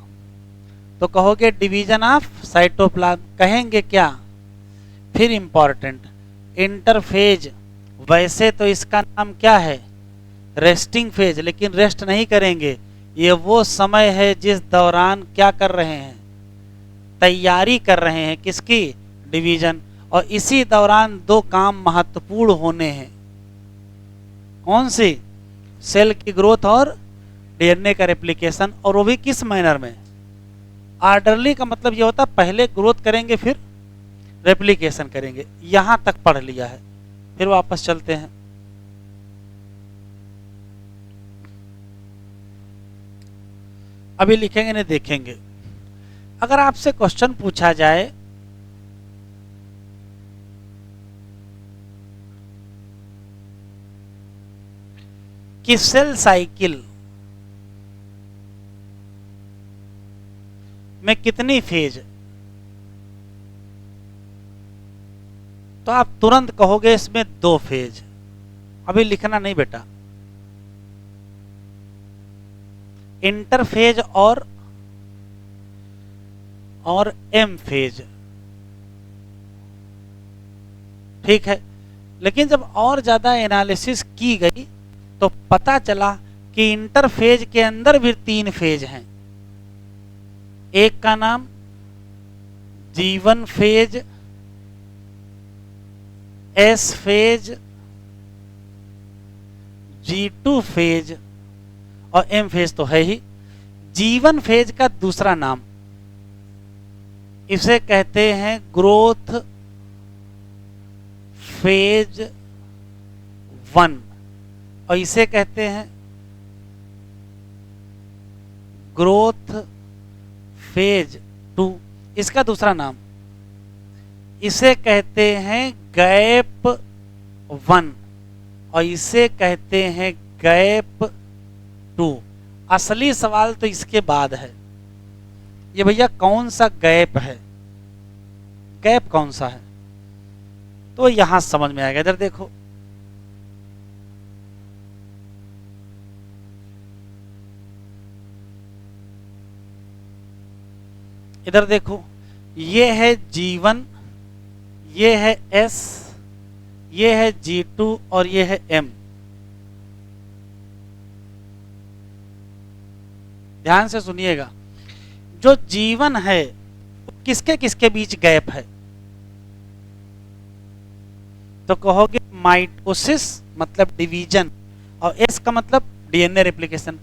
Speaker 1: तो कहोगे डिवीजन ऑफ साइटोप्लाज्म। कहेंगे क्या? फिर इंपॉर्टेंट, इंटरफेज। वैसे तो इसका नाम क्या है? रेस्टिंग फेज, लेकिन रेस्ट नहीं करेंगे। ये वो समय है जिस दौरान क्या कर रहे हैं? तैयारी कर रहे हैं। किसकी? डिवीजन। और इसी दौरान दो काम महत्वपूर्ण होने हैं। कौन सी? सेल की ग्रोथ और डीएनए का रेप्लिकेशन। और वो भी किस मैनर में? ऑर्डरली का मतलब ये होता है पहले ग्रोथ करेंगे फिर रेप्लिकेशन करेंगे। यहां तक पढ़ लिया है, फिर वापस चलते हैं। अभी लिखेंगे नहीं, देखेंगे। अगर आपसे क्वेश्चन पूछा जाए कि सेल साइकिल में कितनी फेज, तो आप तुरंत कहोगे इसमें 2 फेज। अभी लिखना नहीं बेटा, इंटरफेज और एम फेज, ठीक है। लेकिन जब और ज्यादा एनालिसिस की गई तो पता चला कि इंटरफेज के अंदर भी 3 फेज हैं। एक का नाम G1 phase, S phase, G2 phase और M फेज तो है ही। जीवन फेज का दूसरा नाम, इसे कहते हैं ग्रोथ फेज 1 और इसे कहते हैं ग्रोथ फेज 2। इसका दूसरा नाम, इसे कहते हैं गैप 1 और इसे कहते हैं गैप 2। असली सवाल तो इसके बाद है, ये भैया कौन सा गैप है, गैप कौन सा है, तो यहां समझ में आएगा। इधर देखो, इधर देखो, ये है G1, ये है S, ये है G2 और ये है M। ध्यान से सुनिएगा, जो G1 है किसके किसके बीच गैप है, तो कहोगे माइटोसिस मतलब डिवीजन और S का मतलब डीएनए रेप्लिकेशन।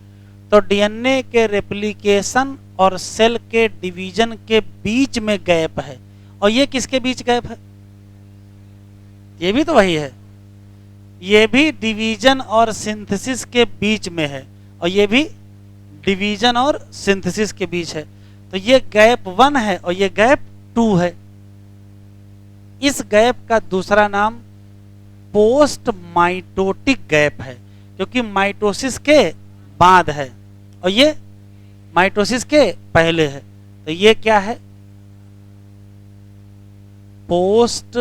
Speaker 1: तो डीएनए के रेप्लिकेशन और सेल के डिवीजन के बीच में गैप है। और ये किसके बीच गैप है, ये भी तो वही है, ये भी डिवीजन और सिंथेसिस के बीच में है और ये भी डिवीजन और सिंथेसिस के बीच है। तो ये गैप 1 है और ये गैप 2 है। इस गैप का दूसरा नाम पोस्ट माइटोटिक गैप है, क्योंकि माइटोसिस के बाद है और ये माइटोसिस के पहले है। तो ये क्या है, पोस्ट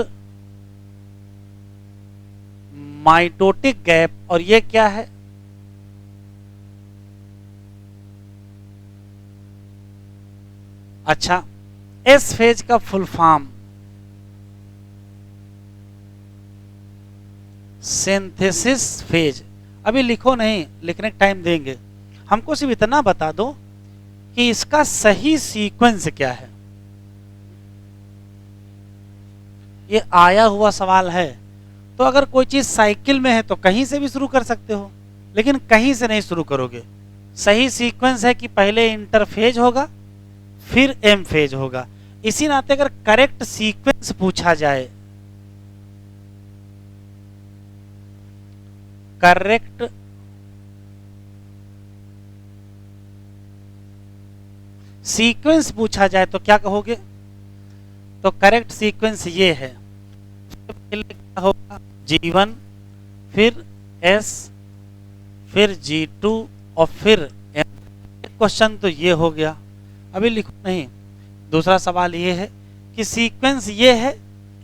Speaker 1: माइटोटिक गैप, और ये क्या है, अच्छा, एस फेज का फुल फॉर्म सिंथेसिस फेज। अभी लिखो नहीं, लिखने का टाइम देंगे, हमको सिर्फ इतना बता दो कि इसका सही सीक्वेंस क्या है। ये आया हुआ सवाल है, तो अगर कोई चीज साइकिल में है तो कहीं से भी शुरू कर सकते हो, लेकिन कहीं से नहीं शुरू करोगे। सही सीक्वेंस है कि पहले इंटरफेज होगा फिर एम फेज होगा। इसी नाते अगर करेक्ट सीक्वेंस पूछा जाए, करेक्ट सीक्वेंस पूछा जाए तो क्या कहोगे, तो करेक्ट सीक्वेंस ये है, क्या होगा, G1 फिर S फिर G2 और फिर M। क्वेश्चन तो ये हो गया। अभी लिखो नहीं, दूसरा सवाल ये है कि सीक्वेंस ये है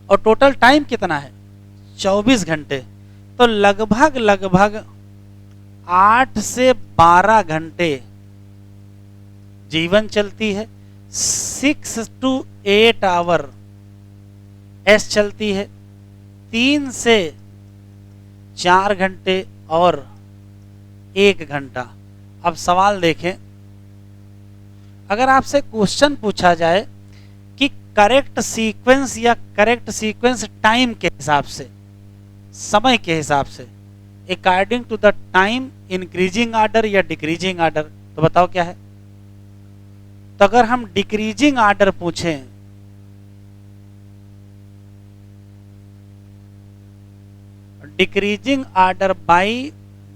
Speaker 1: और टोटल टाइम कितना है, 24 घंटे। तो लगभग लगभग 8 से 12 घंटे G1 चलती है, 6 to 8 आवर S चलती है, 3 से 4 घंटे और 1 घंटा। अब सवाल देखें, अगर आपसे क्वेश्चन पूछा जाए कि करेक्ट सीक्वेंस या करेक्ट सीक्वेंस टाइम के हिसाब से, समय के हिसाब से, according to the time, increasing order या डिक्रीजिंग ऑर्डर, तो बताओ क्या है। तो अगर हम डिक्रीजिंग ऑर्डर पूछें, डिक्रीजिंग ऑर्डर बाय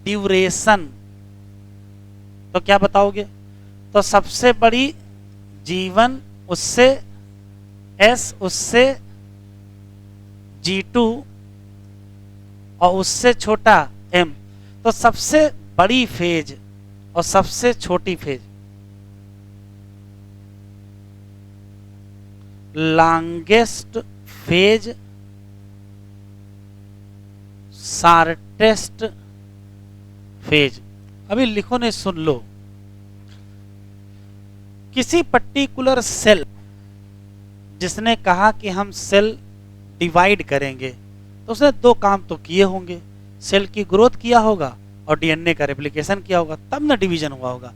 Speaker 1: ड्यूरेशन, तो क्या बताओगे, तो सबसे बड़ी G1, उससे S, उससे G2 और उससे छोटा M। तो सबसे बड़ी फेज और सबसे छोटी phase, longest phase, shortest phase. अभी लिखो नहीं, सुन लो, किसी पर्टिकुलर सेल, जिसने कहा कि हम सेल डिवाइड करेंगे, तो उसने 2 काम तो किए होंगे, सेल की ग्रोथ किया होगा और डीएनए का रेप्लिकेशन किया होगा, तब ना डिवीजन हुआ होगा।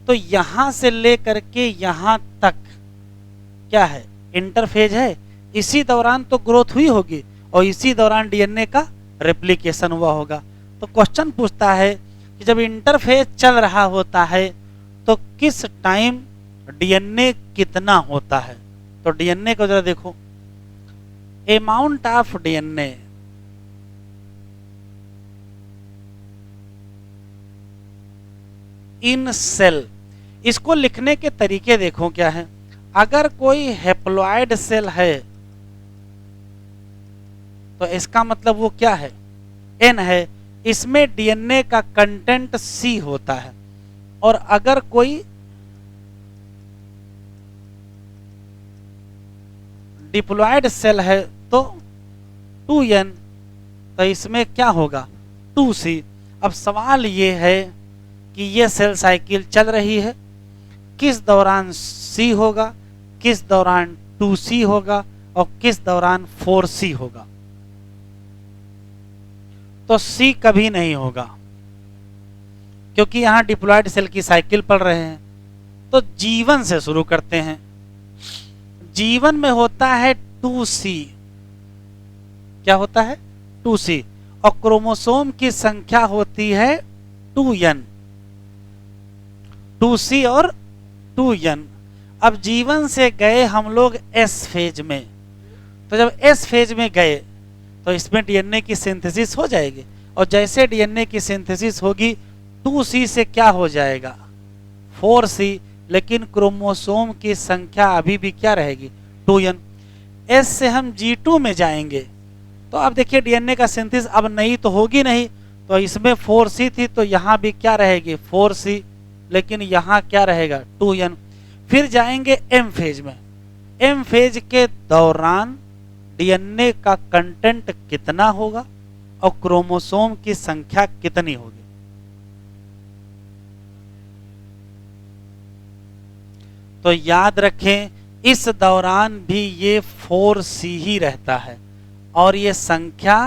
Speaker 1: तो यहां से लेकर के यहां तक क्या है, इंटरफेज है। इसी दौरान तो ग्रोथ हुई होगी और इसी दौरान डीएनए का रेप्लिकेशन हुआ होगा। तो क्वेश्चन पूछता है कि जब इंटरफेज चल रहा होता है तो किस टाइम डीएनए कितना होता है? तो डीएनए को जरा देखो, amount of DNA in cell, इसको लिखने के तरीके देखो क्या है। अगर कोई हैप्लॉइड सेल है तो इसका मतलब वो क्या है, एन है, इसमें डीएनए का कंटेंट सी होता है। और अगर कोई डिप्लॉयड सेल है तो 2n, तो इसमें क्या होगा 2c। अब सवाल ये है कि ये सेल साइकिल चल रही है, किस दौरान c होगा, किस दौरान 2c होगा और किस दौरान 4c होगा? तो c कभी नहीं होगा क्योंकि यहां डिप्लॉयड सेल की साइकिल पढ़ रहे हैं। तो जीवन से शुरू करते हैं। जीवन में होता है 2c, क्या होता है 2c, और क्रोमोसोम की संख्या होती है 2n, 2c और 2n। अब जीवन से गए हम लोग एस फेज में, तो जब एस फेज में गए तो इसमें डीएनए की सिंथेसिस हो जाएगी, और जैसे डीएनए की सिंथेसिस होगी 2c से क्या हो जाएगा 4c, लेकिन क्रोमोसोम की संख्या अभी भी क्या रहेगी 2n। एस से हम G2 में जाएंगे तो अब देखिए डीएनए का सिंथेसिस अब नहीं तो होगी नहीं, तो इसमें 4c थी तो यहां भी क्या रहेगी 4c, लेकिन यहां क्या रहेगा 2n। फिर जाएंगे एम फेज में, एम फेज के दौरान डीएनए का कंटेंट कितना होगा और क्रोमोसोम की संख्या कितनी होगी? तो याद रखें इस दौरान भी ये 4c ही रहता है और ये संख्या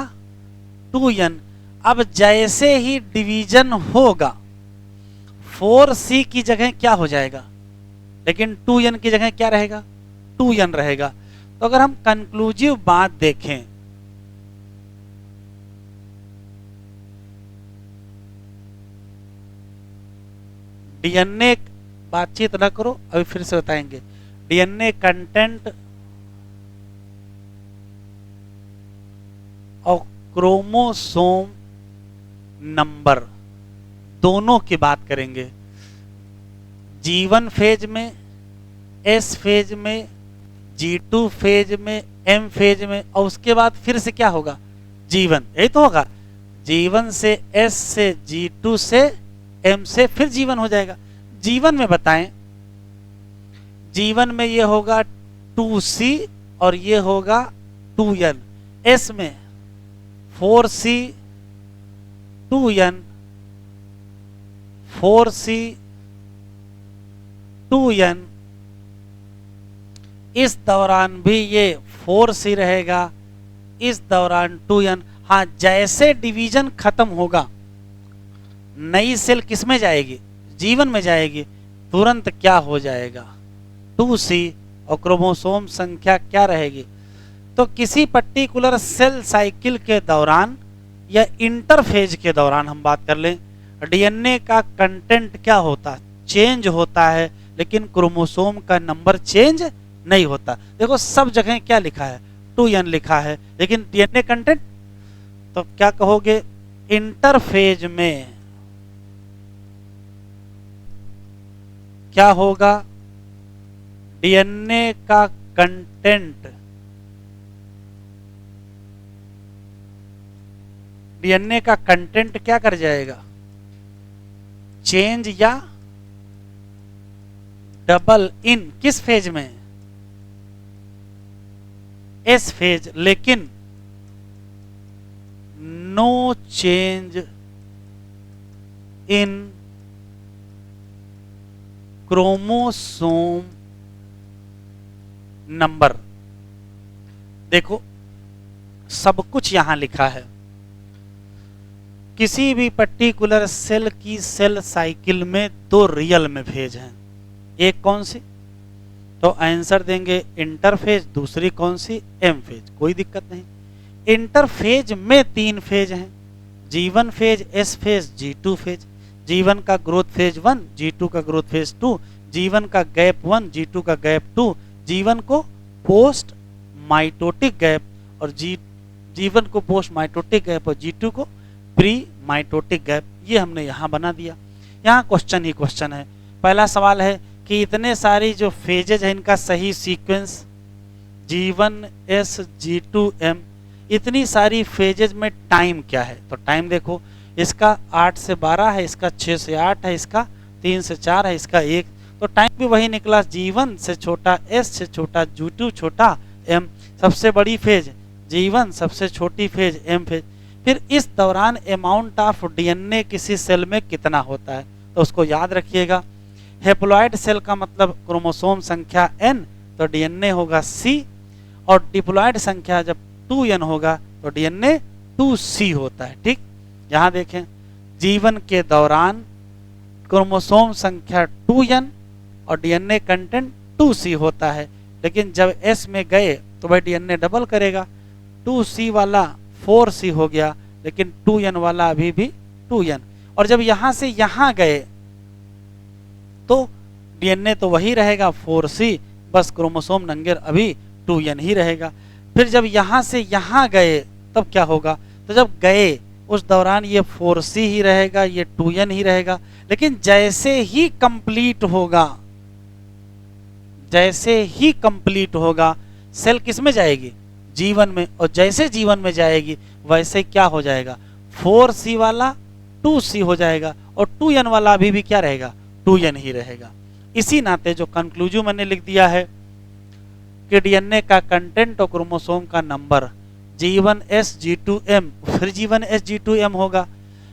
Speaker 1: 2n। अब जैसे ही डिवीजन होगा 4c की जगह क्या हो जाएगा, लेकिन 2n की जगह क्या रहेगा 2n रहेगा। तो अगर हम कंक्लूसिव बात देखें, डीएनए, बातचीत ना करो अभी फिर से बताएंगे, डीएनए कंटेंट और क्रोमोसोम नंबर दोनों की बात करेंगे। G1 फेज में, S फेज में, G2 फेज में, M फेज में, और उसके बाद फिर से क्या होगा G1, यही तो होगा। G1 से S से G2 से M से फिर G1 हो जाएगा। G1 में बताएं, G1 में ये होगा 2c और ये होगा 2n, S में 4c 2n 4c 2n, इस दौरान भी ये 4c रहेगा, इस दौरान 2n। हाँ, जैसे डिवीजन खत्म होगा नई सेल किस में जाएगी G1 में जाएगी, तुरंत क्या हो जाएगा 2c और क्रोमोसोम संख्या क्या रहेगी। तो किसी पर्टिकुलर सेल साइकिल के दौरान या इंटरफेज के दौरान हम बात कर लें, डीएनए का कंटेंट क्या होता है चेंज होता है, लेकिन क्रोमोसोम का नंबर चेंज नहीं होता। देखो सब जगह क्या लिखा है 2n लिखा है, लेकिन डीएनए कंटेंट, तो क्या कहोगे इंटरफेज में क्या होगा डीएनए का कंटेंट, डीएनए का कंटेंट क्या कर जाएगा चेंज या डबल इन, किस फेज में एस फेज, लेकिन no change in chromosome number. देखो सब कुछ यहां लिखा है, किसी भी पर्टिकुलर सेल की सेल साइकिल में दो रियल में फेज हैं, एक कौन सी, तो आंसर देंगे इंटरफेज, दूसरी कौन सी एम फेज, कोई दिक्कत नहीं। इंटरफेज में 3 फेज हैं, G1 phase, S phase, G2 phase. G1 का ग्रोथ फेज 1, G2 का ग्रोथ फेज 2, G1 का गैप 1, G2 का गैप 2, G1 को पोस्ट माइटोटिक गैप और G1 को पोस्ट माइटोटिक गैप और G2 को प्री माइटोटिक गैप। ये हमने यहाँ बना दिया। यहाँ क्वेश्चन ही क्वेश्चन है। पहला सवाल है कि इतने सारी जो फेजेज है इनका सही सीक्वेंस G1S G2M, इतनी सारी फेजेज में टाइम क्या है? तो टाइम देखो, इसका 8 से 12 है, इसका 6 से 8 है, इसका 3 से 4 है, इसका 1, तो टाइम भी वही निकला। G1 से छोटा, S से छोटा, G2 छोटा, M सबसे बड़ी फेज G1, सबसे छोटी फेज M फेज। फिर इस दौरान अमाउंट ऑफ DNA किसी सेल में कितना होता है? तो उसको याद रखिएगा। हेप्लॉइड सेल का मतलब क्रोमोसोम संख्या n, तो DNA होगा C, और डिप्लॉइड संख्या जब 2n होगा तो DNA 2C होता है। ठीक, यहाँ देखें G1 के दौरान क्रोमोसोम संख्या 2n और DNA कंटेंट 2C होता है, लेकिन जब S में गए तो वह DNA डबल करेगा, 2C वाला 4C हो गया, लेकिन 2n वाला अभी भी 2n। और जब यहाँ से यहाँ गए तो DNA तो वही रहेगा 4C, बस क्रोमोसोम नंबर अभी 2n ही रहेगा। फिर जब यहाँ से यहाँ गए तब क्या होगा? तो जब गए उस दौरान ये 4C ही रहेगा, ये 2n ही रहेगा, लेकिन जैसे ही कंप्लीट होगा, जैसे ही कंप्लीट होगा सेल किस में जाएगी? G1 में, और जैसे G1 में जाएगी वैसे क्या हो जाएगा? 4C वाला 2C हो जाएगा और 2n वाला अभी भी क्या रहेगा? 2n ही रहेगा। इसी नाते जो कंक्लूजन मैंने लिख दिया है कि DNA का कंटेंट और क्रोमोसोम का नंबर G1S G2M, फिर G1S G2M होगा।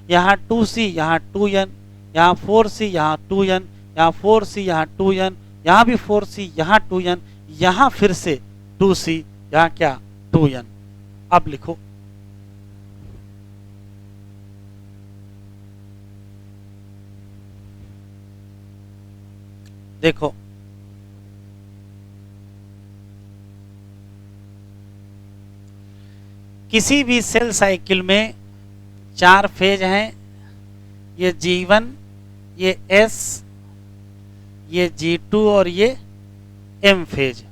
Speaker 1: यहाँ 2C, यहाँ 2n, यहाँ 4C, यहाँ 2n, यहाँ 4C, यहाँ 2n, यहाँ भी 4C, यहाँ 2n, यहाँ फिर से 2C, यहाँ क्या? 2n। अब लिखो, देखो किसी भी सेल साइकिल में 4 फेज हैं, ये G1, ये S, ये G2 और ये M फेज।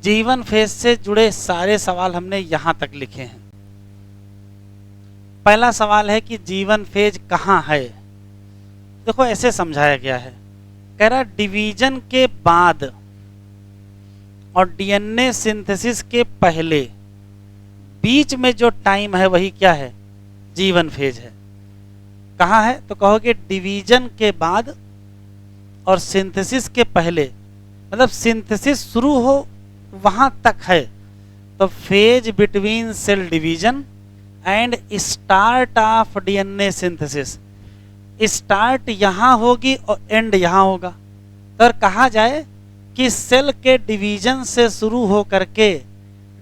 Speaker 1: G1 फेज से जुड़े सारे सवाल हमने यहां तक लिखे हैं। पहला सवाल है कि G1 फेज कहाँ है? देखो ऐसे समझाया गया है, कह रहा डिवीजन के बाद और DNA सिंथेसिस के पहले बीच में जो टाइम है वही क्या है? G1 फेज है। कहाँ है? तो कहोगे डिवीजन के बाद और सिंथेसिस के पहले, मतलब सिंथेसिस शुरू हो वहां तक है, तो phase between cell division and start of DNA synthesis. Start यहां होगी और एंड यहां होगा। तो कहा जाए कि सेल के डिवीजन से शुरू हो करके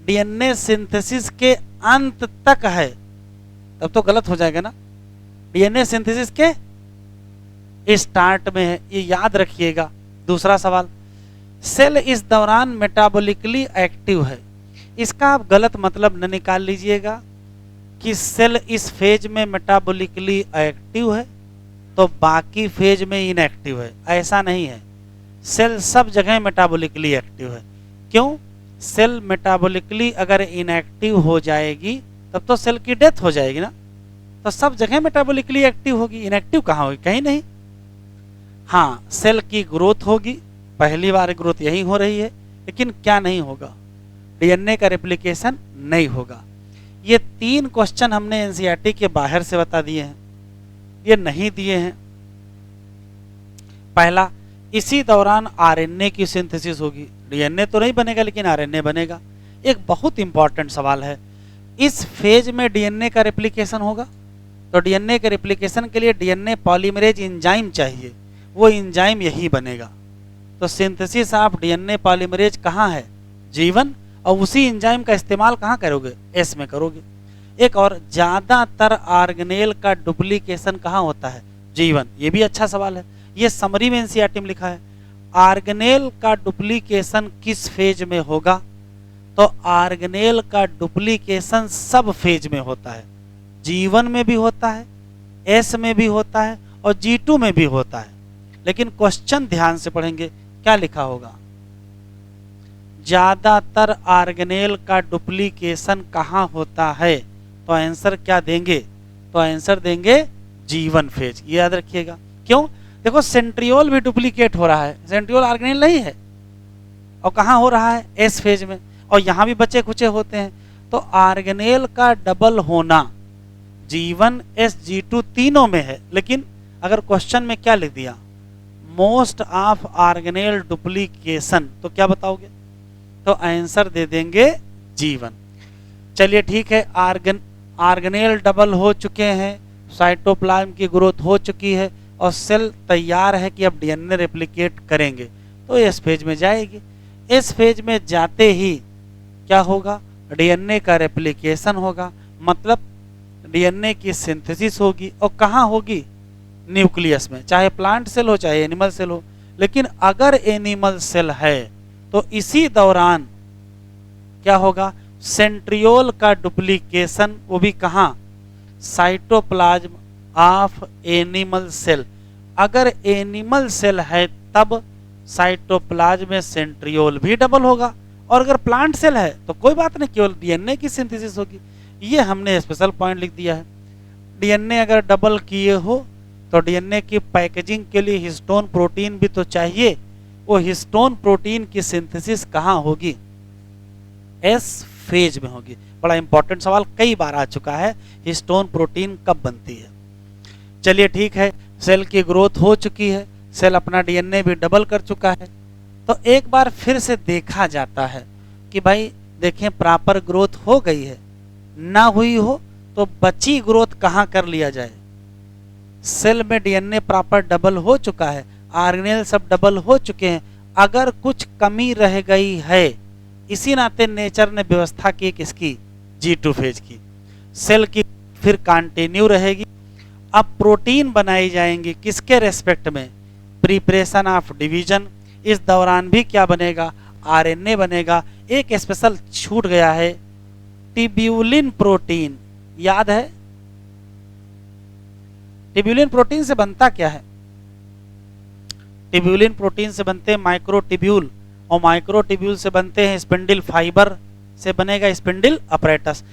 Speaker 1: DNA सिंथेसिस के अंत तक है, तब तो गलत हो जाएगा ना। DNA सिंथेसिस के स्टार्ट में है, ये याद रखिएगा। दूसरा सवाल, सेल इस दौरान मेटाबॉलिकली एक्टिव है। इसका आप गलत मतलब न निकाल लीजिएगा कि सेल इस फेज में मेटाबॉलिकली एक्टिव है तो बाकी फेज में इनएक्टिव है, ऐसा नहीं है। सेल सब जगह मेटाबॉलिकली एक्टिव है। क्यों? सेल मेटाबॉलिकली अगर इनएक्टिव हो जाएगी तब तो सेल की डेथ हो जाएगी ना, तो सब जगह मेटाबॉलिकली एक्टिव होगी, इनएक्टिव कहाँ होगी? कहीं नहीं। हाँ, सेल की ग्रोथ होगी, पहली बार ग्रोथ यही हो रही है, लेकिन क्या नहीं होगा? DNA का रेप्लिकेशन नहीं होगा। ये 3 क्वेश्चन हमने NCERT के बाहर से बता दिए हैं, ये नहीं दिए हैं। पहला, इसी दौरान RNA की सिंथेसिस होगी। DNA तो नहीं बनेगा लेकिन RNA बनेगा। एक बहुत इंपॉर्टेंट सवाल है, इस फेज में DNA का रेप्लिकेशन होगा, तो DNA के रेप्लिकेशन के लिए DNA पॉलीमरेज एंजाइम चाहिए, वो एंजाइम यही बनेगा। तो सिंथेसिस ऑफ DNA पॉलीमरेज कहाँ है? G1, और उसी एंजाइम का इस्तेमाल कहाँ करोगे? S में करोगे। एक और, ज्यादातर ऑर्गेनेल का डुप्लीकेशन कहाँ होता है? G1। ये भी अच्छा सवाल है, ये समरी में NCERT में लिखा है। ऑर्गेनेल का डुप्लीकेशन किस फेज में होगा? तो ऑर्गेनेल का डुप्लीकेशन सब फेज में होता है, G1 में भी होता है, S में भी होता है और G2 में भी होता है। लेकिन क्वेश्चन ध्यान से पढ़ेंगे, क्या लिखा होगा, ज्यादातर ऑर्गेनेल का डुप्लीकेशन कहाँ होता है, तो आंसर क्या देंगे, तो आंसर देंगे G1 फेज। ये याद रखिएगा। क्यों, देखो सेंट्रियोल भी डुप्लीकेट हो रहा है, सेंट्रियोल ऑर्गेनेल नहीं है, और कहाँ हो रहा है, एस फेज में, और यहाँ भी बचे खुचे होते हैं। तो ऑर्गेनेल का डबल होना G1 S G2 तीनों में है। लेकिन अगर क्वेश्चन में क्या लिख दिया, मोस्ट ऑफ ऑर्गेनेल डुप्लीकेशन, तो क्या बताओगे, तो आंसर दे देंगे G1। चलिए ठीक है, ऑर्गेनेल डबल हो चुके हैं, साइटोप्लाज्म की ग्रोथ हो चुकी है और सेल तैयार है कि अब डीएनए रेप्लिकेट करेंगे, तो इस फेज में जाएगी। इस फेज में जाते ही क्या होगा, डीएनए का रेप्लिकेशन होगा, मतलब डीएनए की सिंथेसिस होगी, और कहाँ होगी, न्यूक्लियस में, चाहे प्लांट सेल हो चाहे एनिमल सेल हो। लेकिन अगर एनिमल सेल है तो इसी दौरान क्या होगा, सेंट्रियोल का डुप्लीकेशन, वो भी कहाँ, साइटोप्लाज्म ऑफ एनिमल सेल। अगर एनिमल सेल है तब साइटोप्लाज्म में सेंट्रियोल भी डबल होगा, और अगर प्लांट सेल है तो कोई बात नहीं, केवल डीएनए की सिंथेसिस होगी। ये हमने स्पेशल पॉइंट लिख दिया है। डीएनए अगर डबल किए हो तो डीएनए की पैकेजिंग के लिए हिस्टोन प्रोटीन भी तो चाहिए, वो हिस्टोन प्रोटीन की सिंथेसिस कहाँ होगी, एस फेज में होगी। बड़ा इंपॉर्टेंट सवाल कई बार आ चुका है, हिस्टोन प्रोटीन कब बनती है। चलिए ठीक है, सेल की ग्रोथ हो चुकी है, सेल अपना डीएनए भी डबल कर चुका है, तो एक बार फिर से देखा जाता है कि भाई देखें प्रॉपर ग्रोथ हो गई है, ना हुई हो तो बची ग्रोथ कहाँ कर लिया जाए। सेल में डीएनए प्रॉपर डबल हो चुका है, ऑर्गेनेल सब डबल हो चुके हैं, अगर कुछ कमी रह गई है, इसी नाते नेचर ने व्यवस्था की किसकी, G2 फेज की। सेल की फिर कंटिन्यू रहेगी। अब प्रोटीन बनाई जाएंगी किसके रेस्पेक्ट में, प्रिपरेशन ऑफ डिवीजन। इस दौरान भी क्या बनेगा, आरएनए बनेगा। एक स्पेशल छूट गया है, टिब्यूलिन प्रोटीन, याद है, टिब्यूलिन प्रोटीन से बनता क्या है, टिब्यूलिन प्रोटीन से बनते हैं माइक्रोटिब्यूल, और माइक्रोटिब्यूल से बनते हैं स्पिंडल फाइबर, से बनेगा स्पिंडल अपरेटस।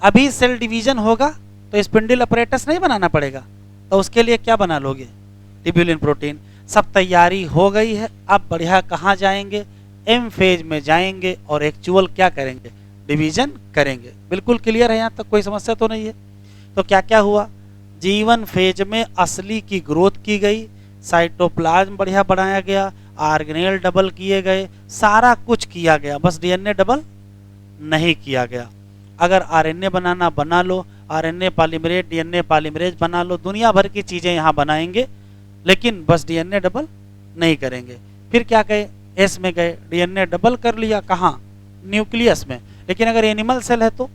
Speaker 1: अभी सेल डिवीजन होगा तो स्पिंडल अपरेटस नहीं बनाना पड़ेगा, तो उसके लिए क्या बना लोगे, टिब्यूलिन प्रोटीन। सब तैयारी हो गई है, अब बढ़िया कहाँ जाएंगे, एम फेज में जाएंगे और एक्चुअल क्या करेंगे, डिवीजन करेंगे। बिल्कुल क्लियर है, यहाँ तक कोई समस्या तो नहीं है। तो क्या क्या हुआ, G1 फेज में असली की ग्रोथ की गई, साइटोप्लाज्म बढ़िया बनाया गया, ऑर्गेनेल डबल किए गए, सारा कुछ किया गया, बस डीएनए डबल नहीं किया गया। अगर आरएनए बनाना बना लो, आरएनए पॉलीमरेज, डीएनए पॉलीमरेज बना लो, दुनिया भर की चीजें यहाँ बनाएंगे, लेकिन बस डीएनए डबल नहीं करेंगे। फिर क्या कहे, एस में गए, डीएनए डबल कर लिया, कहाँ, न्यूक्लियस में। लेकिन अगर एनिमल सेल है तो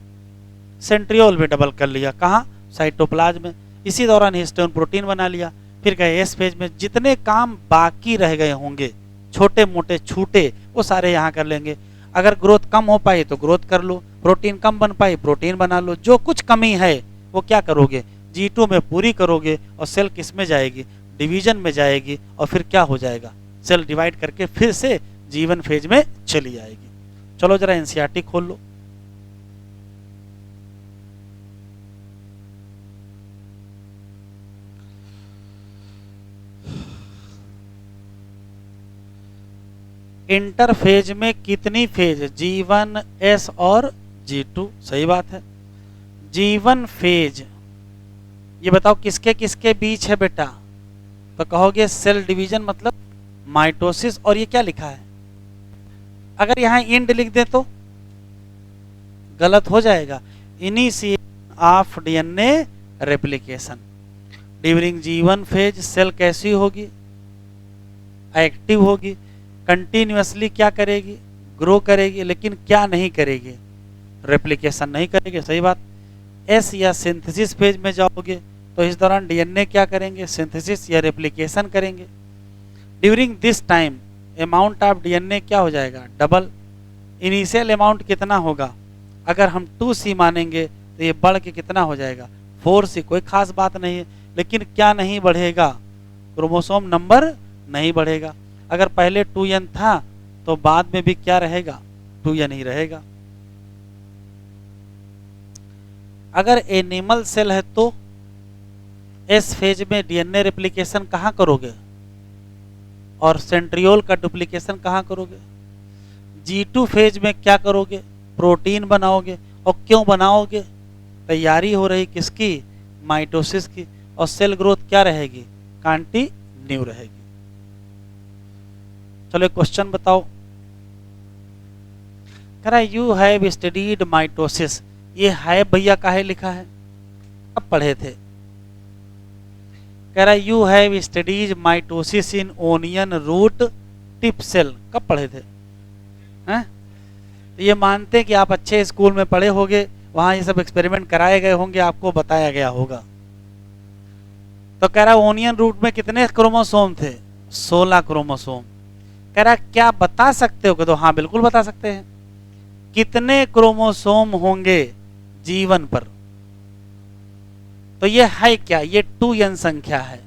Speaker 1: सेंट्रियोल भी डबल कर लिया, कहाँ, साइटोप्लाज्म में। इसी दौरान हिस्टोन प्रोटीन बना लिया। फिर गए एस फेज में, जितने काम बाकी रह गए होंगे छोटे मोटे छूटे, वो सारे यहाँ कर लेंगे। अगर ग्रोथ कम हो पाई तो ग्रोथ कर लो, प्रोटीन कम बन पाई प्रोटीन बना लो, जो कुछ कमी है वो क्या करोगे, G2 में पूरी करोगे, और सेल किस में जाएगी, डिवीजन में जाएगी, और फिर क्या हो जाएगा, सेल डिवाइड करके फिर से G1 फेज में चली आएगी। चलो जरा एनसीईआरटी खोल लो। इंटरफेज में कितनी फेज, G1 S और G2, सही बात है। G1 फेज ये बताओ किसके किसके बीच है बेटा, तो कहोगे सेल डिवीजन मतलब माइटोसिस, और ये क्या लिखा है, अगर यहाँ इंड लिख दे तो गलत हो जाएगा, initiation of DNA replication. During G1 phase cell कैसी होगी, एक्टिव होगी, कंटिन्यूअसली क्या करेगी, ग्रो करेगी, लेकिन क्या नहीं करेगी, रेप्लिकेशन नहीं करेगी, सही बात। एस या सिंथेसिस फेज में जाओगे तो इस दौरान डीएनए क्या करेंगे, सिंथेसिस या रेप्लिकेशन करेंगे। During this time amount of DNA क्या हो जाएगा, डबल। इनिशियल अमाउंट कितना होगा, अगर हम 2C मानेंगे तो ये बढ़ के कितना हो जाएगा, 4C। कोई खास बात नहीं है, लेकिन क्या नहीं बढ़ेगा, क्रोमोसोम नंबर नहीं बढ़ेगा। अगर पहले 2n था तो बाद में भी क्या रहेगा, 2n ही रहेगा। अगर एनिमल सेल है तो एस फेज में डीएनए रेप्लिकेशन कहाँ करोगे और सेंट्रियोल का डुप्लीकेशन कहाँ करोगे? G2 फेज में क्या करोगे, प्रोटीन बनाओगे। और क्यों बनाओगे? तैयारी हो रही किसकी, माइटोसिस की। और सेल ग्रोथ क्या रहेगी, कंटिन्यू रहेगी। चलो एक क्वेश्चन बताओ, कह रहा यू हैव स्टडीड माइटोसिस। ये है भैया काहे लिखा है, अब पढ़े थे। कह रहा you have studies mitosis in onion root tip cell, कब पढ़े थे हैं? तो ये मानते हैं कि आप अच्छे स्कूल में पढ़े होंगे, वहां ये सब एक्सपेरिमेंट कराए गए होंगे, आपको बताया गया होगा। तो कह रहा ओनियन रूट में कितने क्रोमोसोम थे, 16 क्रोमोसोम। कह रहा क्या बता सकते हो? तो हाँ बिल्कुल बता सकते हैं। कितने क्रोमोसोम होंगे जीवन पर? तो ये है क्या, ये 2n संख्या है।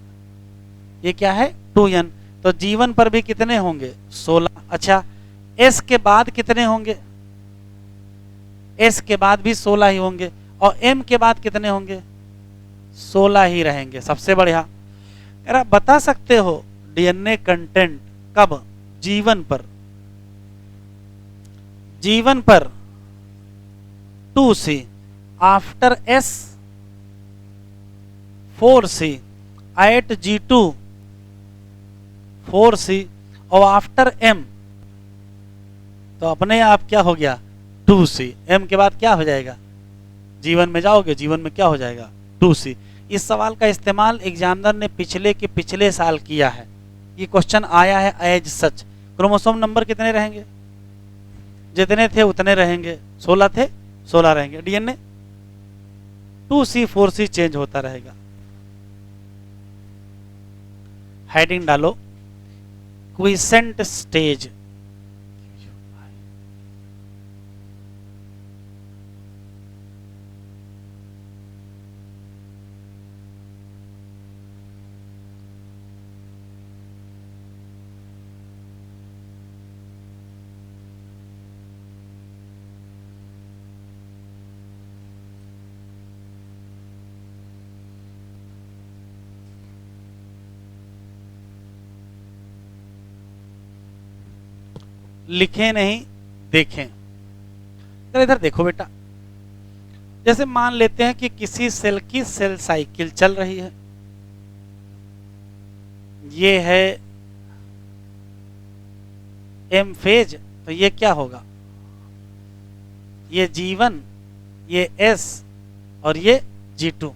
Speaker 1: ये क्या है, 2n। तो जीवन पर भी कितने होंगे, 16। अच्छा s के बाद कितने होंगे, s के बाद भी 16 ही होंगे। और m के बाद कितने होंगे, 16 ही रहेंगे। सबसे बढ़िया। कह रहा बता सकते हो डीएनए कंटेंट कब, जीवन पर? जीवन पर 2c, after s 4c, eight G2 4c, और आफ्टर m तो अपने आप क्या हो गया, 2c। m के बाद क्या हो जाएगा, जीवन में जाओगे, जीवन में क्या हो जाएगा, 2c। इस सवाल का इस्तेमाल एग्जामिनर ने पिछले के पिछले साल किया है। ये क्वेश्चन आया है एज सच। क्रोमोसोम नंबर कितने रहेंगे, जितने थे उतने रहेंगे। 16 थे 16 रहेंगे। डीएनए 2c 4c चेंज होता रहेगा। हेडिंग डालो, क्विसेंट स्टेज। लिखे नहीं, देखें। तो इधर देखो बेटा, जैसे मान लेते हैं कि किसी सेल की सेल साइकिल चल रही है। ये है एम फेज, तो ये क्या होगा, ये G1, ये S और ये G2।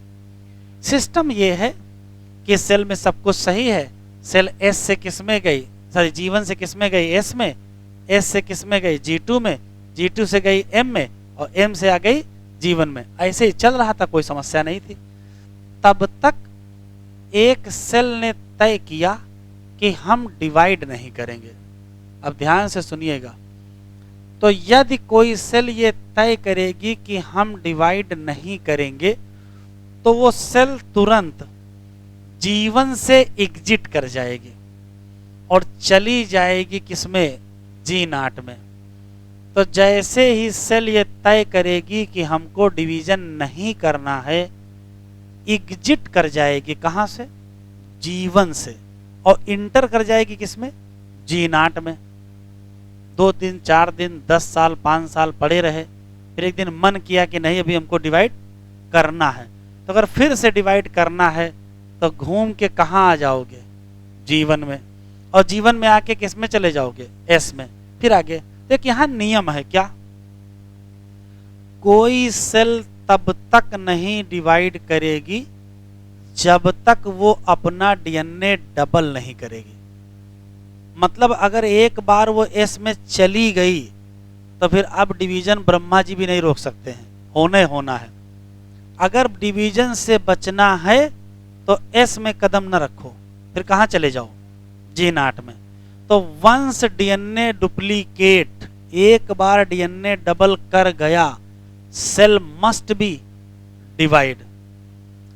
Speaker 1: सिस्टम ये है कि सेल में सब कुछ सही है। सेल S से किस में गई, सॉरी G1 से किस में गई, S में। S से किस में गई, G2 में। G2 से गई M में, और M से आ गई G1 में। ऐसे ही चल रहा था, कोई समस्या नहीं थी। तब तक एक सेल ने तय किया कि हम डिवाइड नहीं करेंगे। अब ध्यान से सुनिएगा। तो यदि कोई सेल ये तय करेगी कि हम डिवाइड नहीं करेंगे, तो वो सेल तुरंत G1 से एग्जिट कर जाएगी और चली जाएगी किसमें, G0 में। तो जैसे ही सेल ये तय करेगी कि हमको डिवीजन नहीं करना है, एग्जिट कर जाएगी। कहां से, G1 से, और इंटर कर जाएगी किसमें, G0 में। 2 दिन 4 दिन 10 साल 5 साल पड़े रहे, फिर एक दिन मन किया कि नहीं अभी हमको डिवाइड करना है। तो अगर फिर से डिवाइड करना है तो घूम के कहाँ आ जाओगे, G1 में। और G1 में आके किस में चले जाओगे, S में। फिर आगे देख, यहां नियम है क्या, कोई सेल तब तक नहीं डिवाइड करेगी जब तक वो अपना डीएनए डबल नहीं करेगी। मतलब अगर एक बार वो S में चली गई तो फिर अब डिवीजन ब्रह्मा जी भी नहीं रोक सकते हैं, होने होना है। अगर डिवीजन से बचना है तो S में कदम न रखो, फिर कहां चले जाओ, G0 में। तो वंस डीएनए डुप्लीकेट, एक बार डीएनए डबल कर गया, cell must be divide.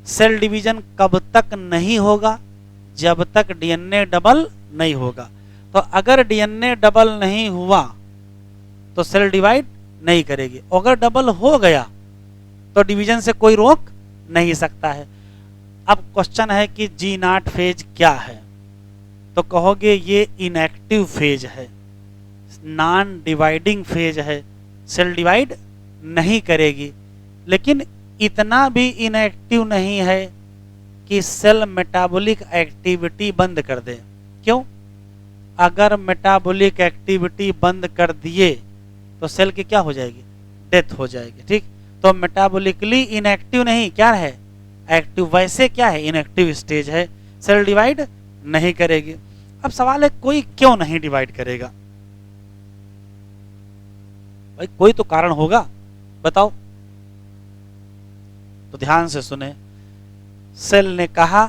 Speaker 1: Cell division कब तक नहीं होगा, जब तक डीएनए डबल नहीं होगा। तो अगर डीएनए डबल नहीं हुआ तो सेल डिवाइड नहीं करेगी, अगर डबल हो गया तो डिवीजन से कोई रोक नहीं सकता है। अब क्वेश्चन है कि जी नॉट फेज क्या है, तो कहोगे ये इनएक्टिव फेज है, नॉन डिवाइडिंग फेज है, सेल डिवाइड नहीं करेगी, लेकिन इतना भी इनएक्टिव नहीं है कि सेल मेटाबॉलिक एक्टिविटी बंद कर दे। क्यों? अगर मेटाबॉलिक एक्टिविटी बंद कर दिए तो सेल की क्या हो जाएगी? डेथ हो जाएगी। ठीक, तो मेटाबॉलिकली इनएक्टिव नहीं, क्या है? एक्टिव। वैसे क्या है? इनएक्टिव स्टेज है, सेल डिवाइड नहीं करेगी। अब सवाल है कोई क्यों नहीं डिवाइड करेगा? भाई कोई तो कारण होगा, बताओ। तो ध्यान से सुने, सेल ने कहा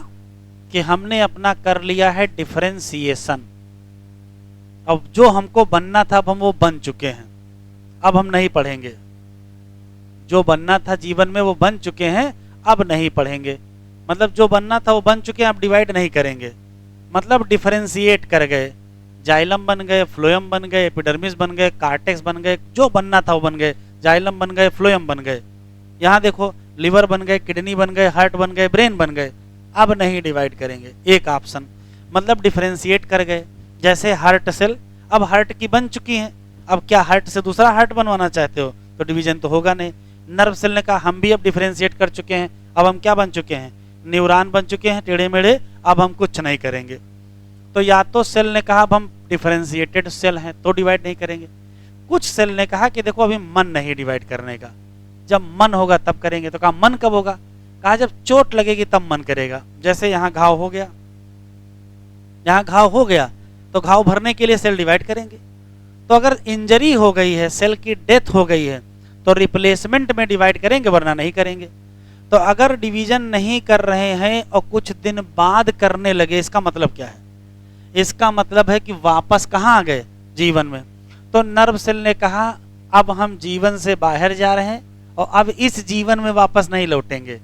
Speaker 1: कि हमने अपना कर लिया है डिफरेंशिएशन, अब जो हमको बनना था अब हम वो बन चुके हैं, अब हम नहीं पढ़ेंगे। जो बनना था जीवन में वो बन चुके हैं, अब नहीं पढ़ेंगे। मतलब जो बनना था वो बन चुके हैं, अब डिवाइड नहीं करेंगे। मतलब डिफरेंशिएट कर गए, जाइलम बन गए, फ्लोएम बन गए, एपिडर्मिस बन गए, कार्टेक्स बन गए, जो बनना था वो बन गए, जाइलम बन गए, फ्लोएम बन गए। यहाँ देखो, लिवर बन गए, किडनी बन गए, हार्ट बन गए, ब्रेन बन गए, अब नहीं डिवाइड करेंगे। एक ऑप्शन, मतलब डिफरेंशिएट कर गए। जैसे हार्ट सेल अब हार्ट की बन चुकी हैं, अब क्या हार्ट से दूसरा हार्ट बनवाना चाहते हो तो डिवीजन तो होगा नहीं। नर्व सेल ने कहा हम भी अब डिफरेंशिएट कर चुके हैं, अब हम क्या बन चुके हैं? न्यूरॉन बन चुके हैं टेढ़े मेढ़े, अब हम कुछ नहीं करेंगे। तो या तो सेल ने कहा अब हम डिफरेंशिएटेड सेल हैं तो डिवाइड नहीं करेंगे। कुछ सेल ने कहा कि देखो अभी मन नहीं डिवाइड करने का, जब मन होगा तब करेंगे। तो कहा मन कब होगा? कहा जब चोट लगेगी तब मन करेगा। जैसे यहाँ घाव हो गया, यहाँ घाव हो गया तो घाव भरने के लिए सेल डिवाइड करेंगे। तो अगर इंजरी हो गई है, सेल की डेथ हो गई है, तो रिप्लेसमेंट में डिवाइड करेंगे, वरना नहीं करेंगे। तो अगर डिवीजन नहीं कर रहे हैं और कुछ दिन बाद करने लगे, इसका मतलब क्या है? इसका मतलब है कि वापस कहाँ आ गए? जीवन में। तो नर्व सेल ने कहा अब हम जीवन से बाहर जा रहे हैं और अब इस जीवन में वापस नहीं लौटेंगे।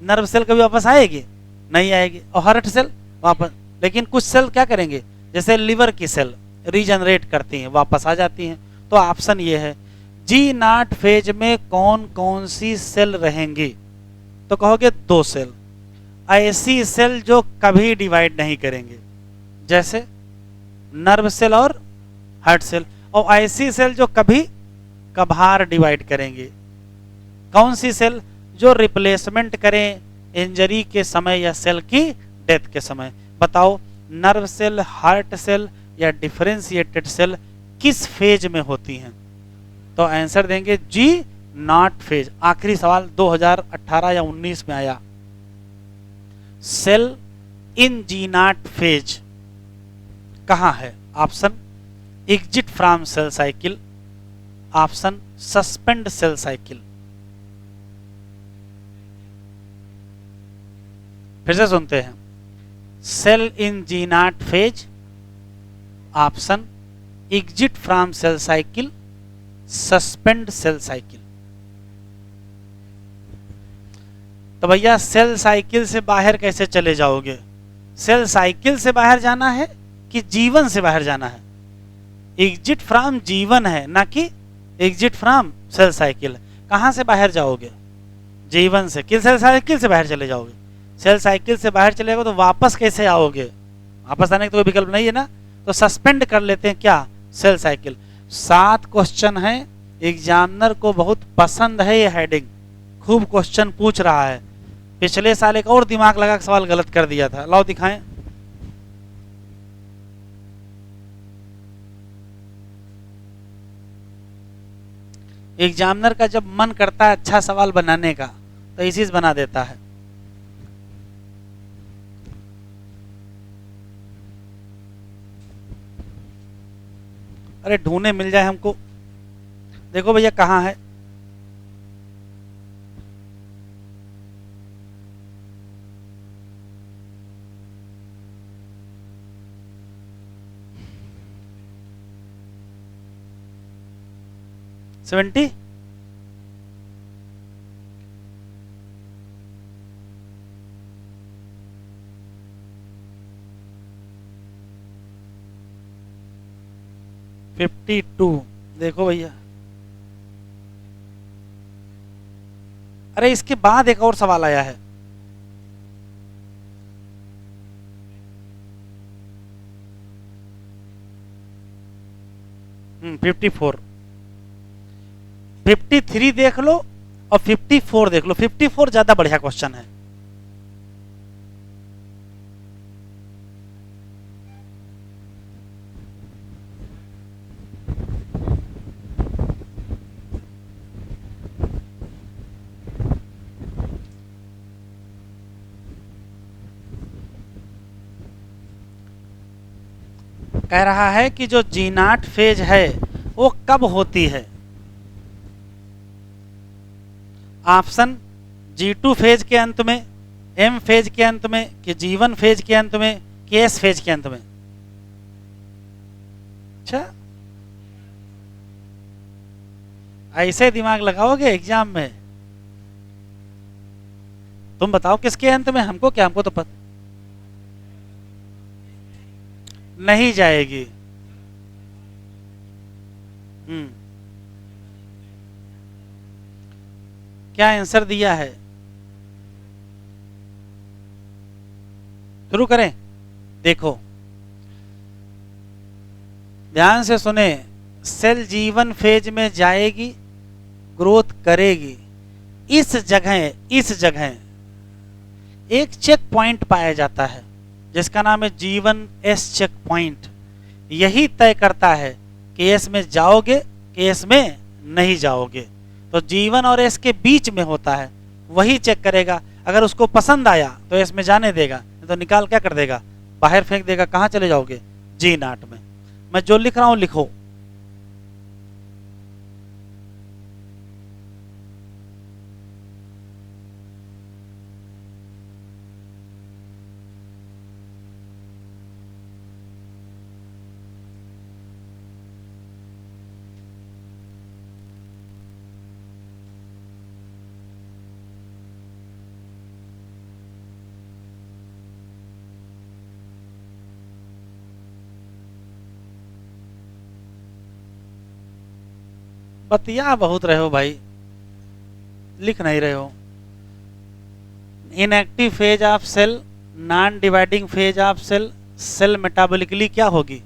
Speaker 1: नर्व सेल कभी वापस आएगी? नहीं आएगी। और हार्ट सेल वापस, लेकिन कुछ सेल क्या करेंगे, जैसे लिवर की सेल रीजनरेट करती हैं, वापस आ जाती हैं। तो ऑप्शन ये है। जी नॉट फेज में कौन कौन सी सेल रहेंगी? तो कहोगे दो सेल, ऐसी सेल जो कभी डिवाइड नहीं करेंगे, जैसे नर्व सेल और हार्ट सेल, और ऐसी सेल जो कभी कभार डिवाइड करेंगे। कौन सी सेल? जो रिप्लेसमेंट करें इंजरी के समय या सेल की डेथ के समय। बताओ नर्व सेल, हार्ट सेल या डिफरेंशिएटेड सेल किस फेज में होती हैं? तो आंसर देंगे जी नॉट फेज। आखिरी सवाल 2018 या 19 में आया, cell in G naught phase कहां है? Option exit from cell cycle, option suspend cell cycle. फिर से सुनते हैं, cell in G naught phase, option exit from cell cycle, suspend cell cycle. तो भैया सेल साइकिल से बाहर कैसे चले जाओगे? सेल साइकिल से बाहर जाना है कि जीवन से बाहर जाना है? एग्जिट फ्रॉम जीवन है, ना कि एग्जिट फ्रॉम सेल साइकिल। कहां से बाहर जाओगे? जीवन से। किस सेल साइकिल से बाहर चले जाओगे? सेल साइकिल से बाहर चले जाओगे तो वापस कैसे आओगे? वापस आने का तो कोई विकल्प नहीं है ना। तो सस्पेंड कर लेते हैं क्या? Cell cycle. 7 क्वेश्चन है, एग्जामिनर को बहुत पसंद है ये हेडिंग, खूब क्वेश्चन पूछ रहा है। पिछले साल एक और दिमाग लगा सवाल गलत कर दिया था, लाओ दिखाएं। एग्जामिनर का जब मन करता है अच्छा सवाल बनाने का तो इसी से बना देता है। अरे ढूंढने मिल जाए हमको। देखो भैया कहाँ है, सेवेंटी। 52। देखो भैया, अरे इसके बाद एक और सवाल आया है। हम्म, 54। 53 देख लो और 54 देख लो। 54 ज्यादा बढ़िया क्वेश्चन है। कह रहा है कि जो जीनाट फेज है वो कब होती है? ऑप्शन, G2 फेज के अंत में, M फेज के अंत में, कि G1 फेज के अंत में, कि S फेज के अंत में। अच्छा, ऐसे दिमाग लगाओगे एग्जाम में? तुम बताओ किसके अंत में, हमको क्या, हमको तो पता नहीं जाएगी। हम्म, क्या आंसर दिया है? शुरू करें? देखो ध्यान से सुने, सेल जीवन फेज में जाएगी, ग्रोथ करेगी। इस जगह एक चेक पॉइंट पाया जाता है जिसका नाम है जीवन एस चेक पॉइंट। यही तय करता है कि एस में जाओगे कि एस में नहीं जाओगे। तो जीवन और एस के बीच में होता है, वही चेक करेगा। अगर उसको पसंद आया तो एस में जाने देगा, नहीं तो निकाल क्या कर देगा, बाहर फेंक देगा। कहाँ चले जाओगे? जी नाट में। मैं जो लिख रहा हूं लिखो। बतिया बहुत रहे हो भाई, लिख नहीं रहे हो। Inactive phase of cell, non dividing phase of cell, cell metabolically क्या होगी?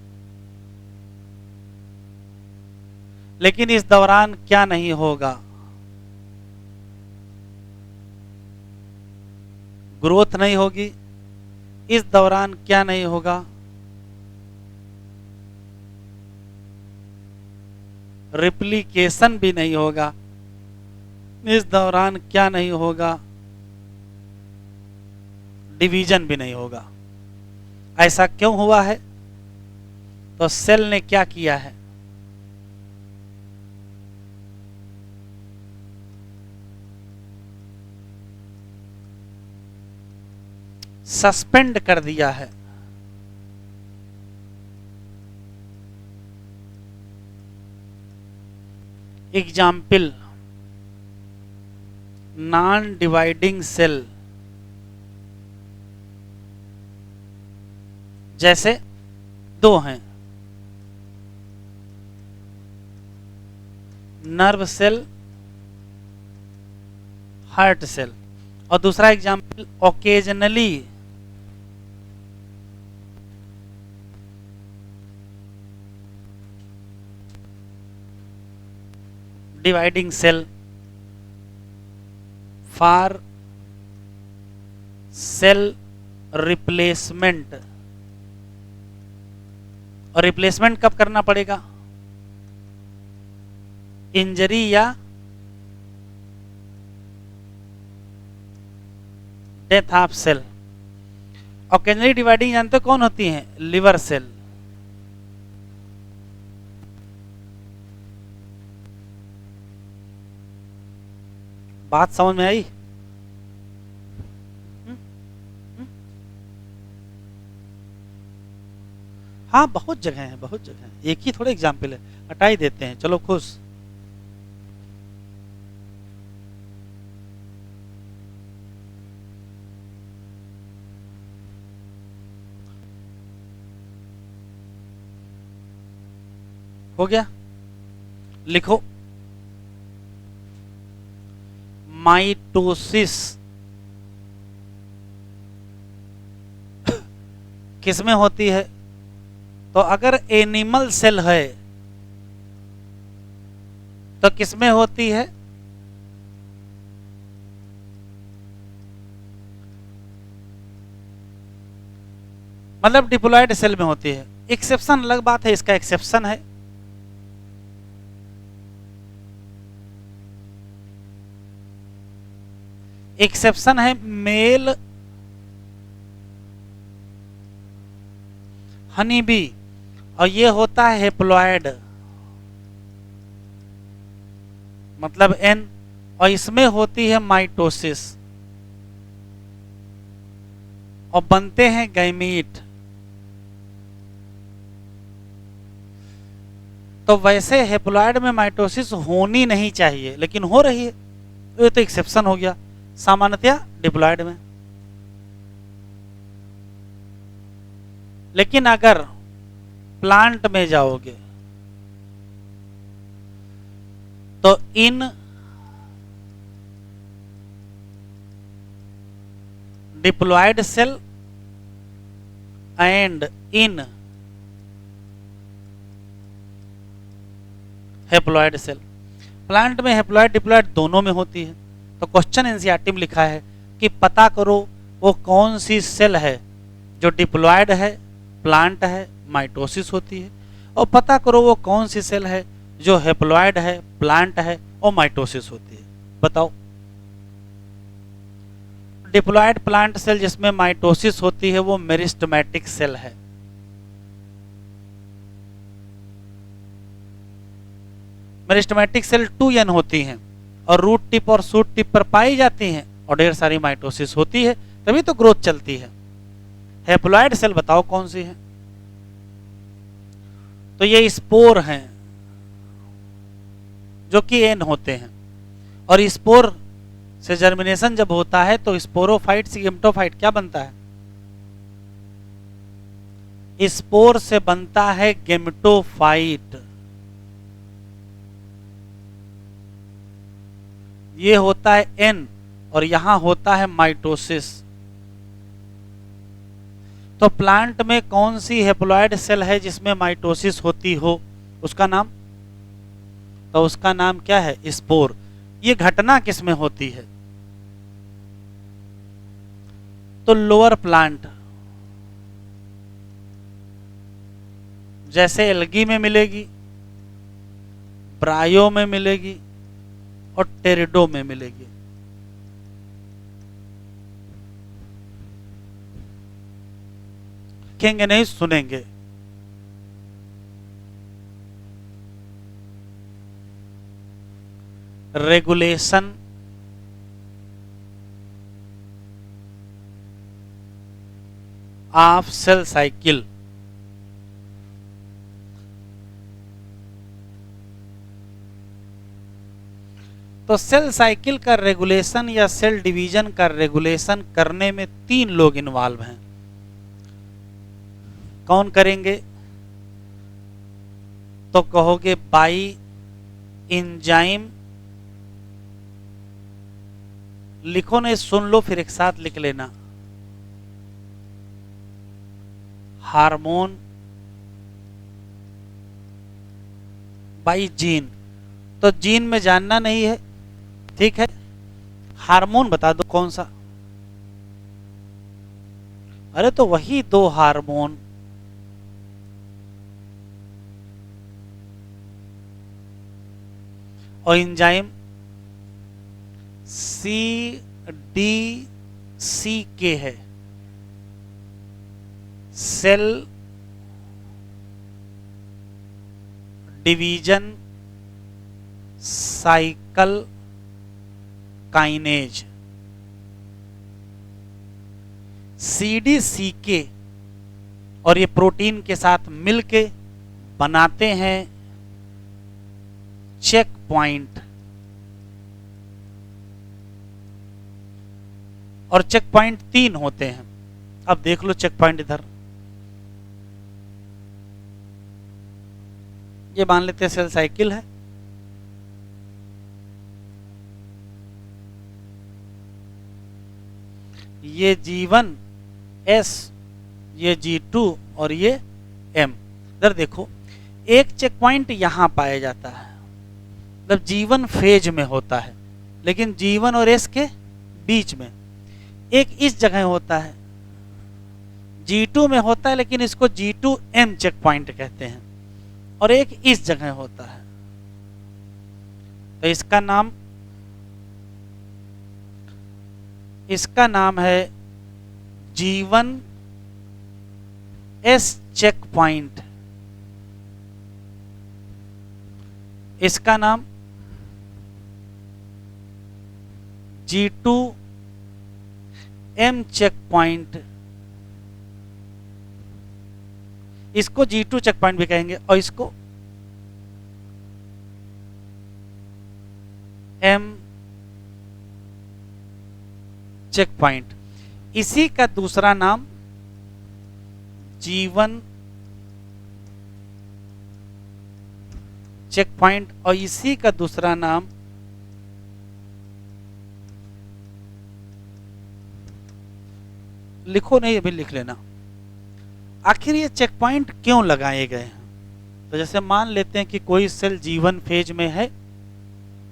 Speaker 1: लेकिन इस दौरान क्या नहीं होगा? ग्रोथ नहीं होगी। इस दौरान क्या नहीं होगा? रिप्लिकेशन भी नहीं होगा। इस दौरान क्या नहीं होगा? डिवीजन भी नहीं होगा। ऐसा क्यों हुआ है? तो सेल ने क्या किया है? सस्पेंड कर दिया है। एग्जाम्पल, नॉन डिवाइडिंग सेल, जैसे दो हैं, नर्व सेल, हार्ट सेल। और दूसरा example, occasionally dividing cell for cell replacement. और रिप्लेसमेंट कब करना पड़ेगा? इंजरी या death of cell. Occasionally dividing जानते हो कौन होती है? Liver cell. बात समझ में आई? हाँ, बहुत जगह है, बहुत जगह है, एक ही थोड़े एग्जाम्पल है, हटा ही देते हैं। चलो खुश। हो गया, लिखो माइटोसिस किसमें होती है? तो अगर एनिमल सेल है तो किसमें होती है? मतलब डिप्लॉयड सेल में होती है। एक्सेप्शन अलग बात है, इसका एक्सेप्शन है। एक्सेप्शन है मेल हनी बी, और ये होता है हेप्लॉयड, मतलब एन, और इसमें होती है माइटोसिस और बनते हैं गैमीट। तो वैसे हेप्लॉयड में माइटोसिस होनी नहीं चाहिए लेकिन हो रही है, ये तो एक्सेप्शन हो गया। सामान्यतया डिप्लॉयड में। लेकिन अगर प्लांट में जाओगे तो in diploid cell and in haploid cell, plant में हेप्लॉयड डिप्लॉयड दोनों में होती है। तो क्वेश्चन एनसीईआरटी में लिखा है कि पता करो वो कौन सी सेल है जो डिप्लॉयड है, प्लांट है, माइटोसिस होती है, और पता करो वो कौन सी सेल है जो हेप्लॉयड है, प्लांट है और माइटोसिस होती है। बताओ। डिप्लॉयड प्लांट सेल जिसमें माइटोसिस होती है वो मेरिस्टेमेटिक सेल है। मेरिस्टेमेटिक सेल 2n होती हैं और रूट टिप और शूट टिप पर पाई जाती हैं और ढेर सारी माइटोसिस होती है, तभी तो ग्रोथ चलती है। हेप्लॉयड सेल बताओ कौन सी है? तो ये स्पोर हैं जो कि एन होते हैं, और स्पोर से जर्मिनेशन जब होता है तो स्पोरोफाइट से गेमेटोफाइट क्या बनता है? स्पोर से बनता है गेमेटोफाइट। ये होता है एन और यहां होता है माइटोसिस। तो प्लांट में कौन सी हेप्लॉयड सेल है जिसमें माइटोसिस होती हो? उसका नाम, तो उसका नाम क्या है? स्पोर। ये घटना किसमें होती है? तो लोअर प्लांट, जैसे एल्गी में मिलेगी, ब्रायो में मिलेगी और टेरिडो में मिलेगी। लिखेंगे नहीं, सुनेंगे। Regulation of cell cycle. तो सेल साइकिल का रेगुलेशन या सेल डिवीजन का रेगुलेशन करने में 3 लोग इन्वॉल्व हैं। कौन करेंगे? तो कहोगे बाई एंजाइम। लिखो नहीं, सुन लो फिर एक साथ लिख लेना। Hormone, by gene. तो जीन में जानना नहीं है, ठीक है। हार्मोन बता दो कौन सा? अरे तो वही 2 हार्मोन। और एंजाइम CDCK है, cell division cycle kinase. CDCK और ये प्रोटीन के साथ मिलके बनाते हैं चेक पॉइंट, और चेक पॉइंट 3 होते हैं। अब देख लो चेक पॉइंट इधर, ये मान लेते हैं सेल साइकिल है। ये G1 S, ये G2 और ये M। इधर देखो, एक चेक पॉइंट यहां पाया जाता है, मतलब G1 फेज में होता है, लेकिन G1 और S के बीच में। एक इस जगह होता है, G2 में होता है, लेकिन इसको G2M चेक पॉइंट कहते हैं, और एक इस जगह होता है। तो इसका नाम है G1S चेक पॉइंट। इसका नाम G2M चेक पॉइंट, इसको G2 चेक पॉइंट भी कहेंगे, और इसको M चेक पॉइंट। इसी का दूसरा नाम G1 चेक पॉइंट, और इसी का दूसरा नाम लिखो नहीं, अभी लिख लेना। आखिर ये चेक पॉइंट क्यों लगाए गए हैं? तो जैसे मान लेते हैं कि कोई सेल G1 फेज में है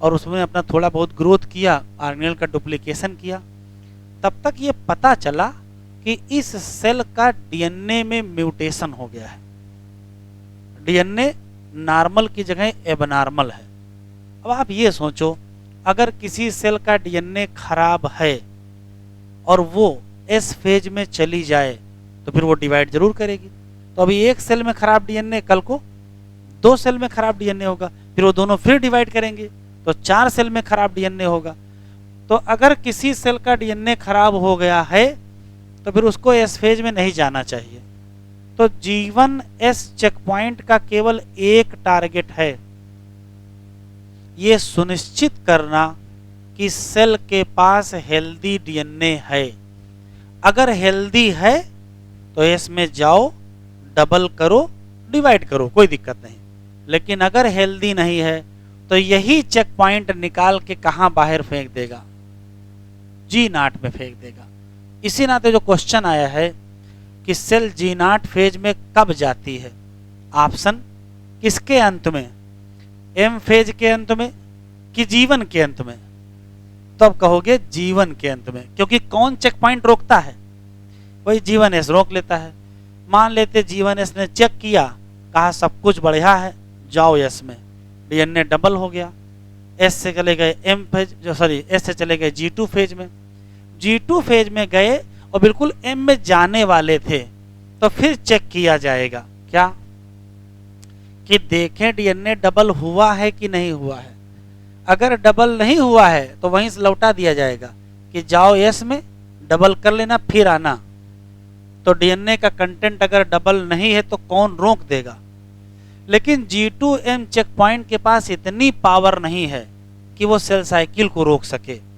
Speaker 1: और उसमें अपना थोड़ा बहुत ग्रोथ किया, आरएनए का डुप्लीकेशन किया, तब तक ये पता चला कि इस सेल का डीएनए में म्यूटेशन हो गया है, डीएनए नॉर्मल की जगह एबनॉर्मल है। अब आप ये सोचो, अगर किसी सेल का डीएनए खराब है और वो एस फेज में चली जाए तो फिर वो डिवाइड जरूर करेगी। तो अभी एक सेल में खराब डीएनए, कल को 2 सेल में खराब डीएनए होगा, फिर वो दोनों फिर डिवाइड करेंगे तो 4 सेल में खराब डीएनए होगा। तो अगर किसी सेल का डीएनए खराब हो गया है तो फिर उसको एस फेज में नहीं जाना चाहिए। तो G1S चेक पॉइंट का केवल एक टारगेट है, ये सुनिश्चित करना कि सेल के पास हेल्दी डीएनए है। अगर हेल्दी है तो एस में जाओ, डबल करो, डिवाइड करो, कोई दिक्कत नहीं। लेकिन अगर हेल्दी नहीं है तो यही चेक पॉइंट निकाल के कहां बाहर फेंक देगा? G0 में फेंक देगा। इसी नाते जो क्वेश्चन आया है कि सेल G0 फेज में कब जाती है, ऑप्शन किसके अंत में, M फेज के अंत में कि G1 के अंत में? तो अब कहोगे G1 के अंत में, क्योंकि कौन चेक पॉइंट रोकता है? वही G1S रोक लेता है। मान लेते G1S ने चेक किया, कहा सब कुछ बढ़िया है, जाओ S में, डीएनए डबल हो गया, S से चले गए M फेज, S से चले गए G2 फेज में। G2 फेज में गए और बिल्कुल M में जाने वाले थे, तो फिर चेक किया जाएगा क्या कि देखें डीएनए डबल हुआ है कि नहीं हुआ है। अगर डबल नहीं हुआ है तो वहीं से लौटा दिया जाएगा कि जाओ S में, डबल कर लेना, फिर आना। तो डीएनए का कंटेंट अगर डबल नहीं है तो कौन रोक देगा? लेकिन G2M चेक पॉइंट के पास इतनी पावर नहीं है कि वो सेल साइकिल को रोक सके।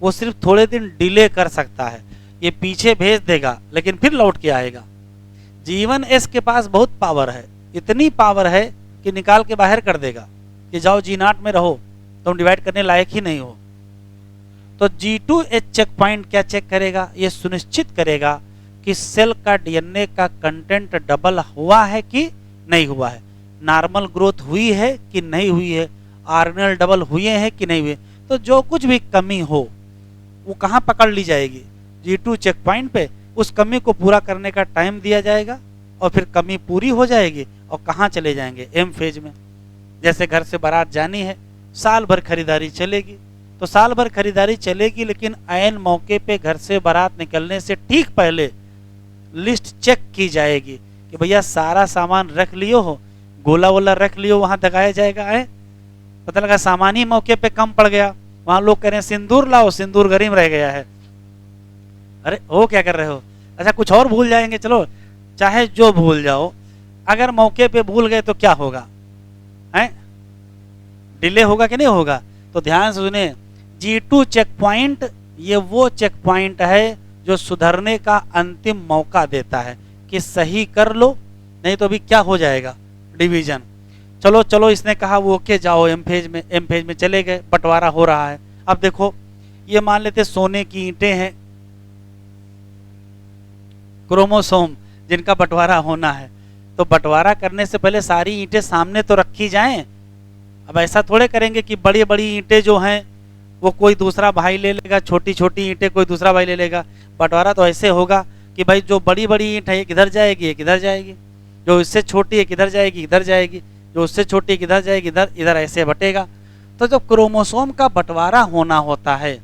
Speaker 1: वो सिर्फ थोड़े दिन डिले कर सकता है, ये पीछे भेज देगा लेकिन फिर लौट के आएगा। G1S के पास बहुत पावर है, इतनी पावर है कि निकाल के बाहर कर देगा कि जाओ G0 में रहो, तुम डिवाइड करने लायक ही नहीं हो। तो G2H चेक पॉइंट क्या चेक करेगा? ये सुनिश्चित करेगा कि सेल का डीएनए का कंटेंट डबल हुआ है कि नहीं हुआ है, नॉर्मल ग्रोथ हुई है कि नहीं हुई है, आरएनए डबल हुए हैं कि नहीं हुए। तो जो कुछ भी कमी हो वो कहाँ पकड़ ली जाएगी? G2 चेक पॉइंट पे। उस कमी को पूरा करने का टाइम दिया जाएगा और फिर कमी पूरी हो जाएगी और कहाँ चले जाएंगे? M फेज में। जैसे घर से बारात जानी है, साल भर खरीदारी चलेगी, तो साल भर खरीदारी चलेगी, लेकिन ऐन मौके पे घर से बारात निकलने से ठीक पहले लिस्ट चेक की जाएगी कि भैया सारा सामान रख लियो हो, गोला वोला रख लियो, वहां दगाया जाएगा। है पता लगा सामान ही मौके पे कम पड़ गया, वहां लोग कह रहे हैं सिंदूर लाओ, सिंदूर गरीब रह गया है। अरे हो क्या कर रहे हो? अच्छा कुछ और भूल जाएंगे, चलो चाहे जो भूल जाओ, अगर मौके पे भूल गए तो क्या होगा? है डिले होगा कि नहीं होगा? तो ध्यान से सुने, G2 चेक पॉइंट ये वो चेक पॉइंट है जो सुधरने का अंतिम मौका देता है कि सही कर लो, नहीं तो अभी क्या हो जाएगा? डिवीजन। चलो चलो इसने कहा वो ओके जाओ एम फेज में चले गए, बंटवारा हो रहा है। अब देखो ये मान लेते सोने की ईंटें हैं, क्रोमोसोम जिनका बंटवारा होना है, तो बंटवारा करने से पहले सारी ईंटें सामने तो रखी जाएं। अब ऐसा थोड़े करेंगे कि बड़ी बड़ी ईंटें जो हैं वो कोई दूसरा भाई ले लेगा, छोटी छोटी ईंटें कोई दूसरा भाई ले लेगा। बंटवारा तो ऐसे होगा कि भाई जो बड़ी बड़ी ईंट है एक इधर जाएगी एक इधर जाएगी, जो इससे छोटी है किधर जाएगी इधर जाएगी, जो उससे छोटी है किधर जाएगी इधर, इधर ऐसे बटेगा। तो जब क्रोमोसोम का बंटवारा होना होता है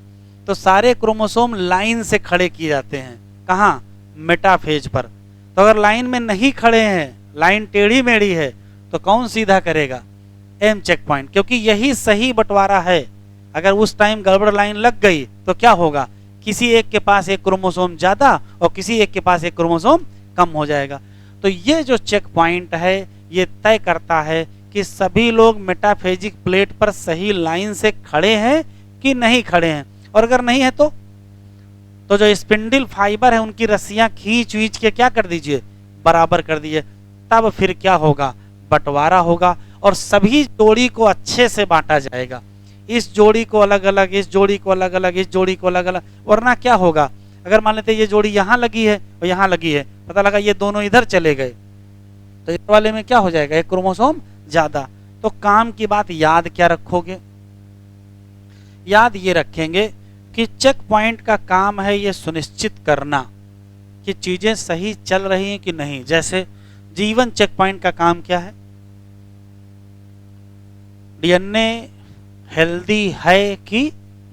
Speaker 1: तो सारे क्रोमोसोम लाइन से खड़े किए जाते हैं। कहाँ? मेटाफेज पर। तो अगर लाइन में नहीं खड़े हैं, लाइन टेढ़ी मेढ़ी है, तो कौन सीधा करेगा? एम चेक पॉइंट, क्योंकि यही सही बंटवारा है। अगर उस टाइम गड़बड़ लाइन लग गई तो क्या होगा? किसी एक के पास एक क्रोमोसोम ज्यादा और किसी एक के पास एक क्रोमोसोम कम हो जाएगा। तो ये जो चेक पॉइंट है ये तय करता है कि सभी लोग मेटाफेजिक प्लेट पर सही लाइन से खड़े हैं कि नहीं खड़े हैं। और अगर नहीं है तो जो स्पिंडल फाइबर है उनकी रस्सियां खींच खींच के क्या कर दीजिए? बराबर कर दीजिए। तब फिर क्या होगा? बंटवारा होगा और सभी जोड़ी को अच्छे से बांटा जाएगा। इस जोड़ी को अलग अलग, इस जोड़ी को अलग अलग, इस जोड़ी को अलग अलग। वरना क्या होगा? अगर मान लेते ये जोड़ी यहाँ लगी है और यहाँ लगी है, पता लगा ये दोनों इधर चले गए, तो इस वाले में क्या हो जाएगा? एक क्रोमोसोम ज्यादा। तो काम की बात याद क्या रखोगे? याद ये रखेंगे कि चेक पॉइंट का काम है ये सुनिश्चित करना कि चीजें सही चल रही हैं कि नहीं। जैसे जीवन चेक पॉइंट का काम क्या है? डीएनए हेल्दी है कि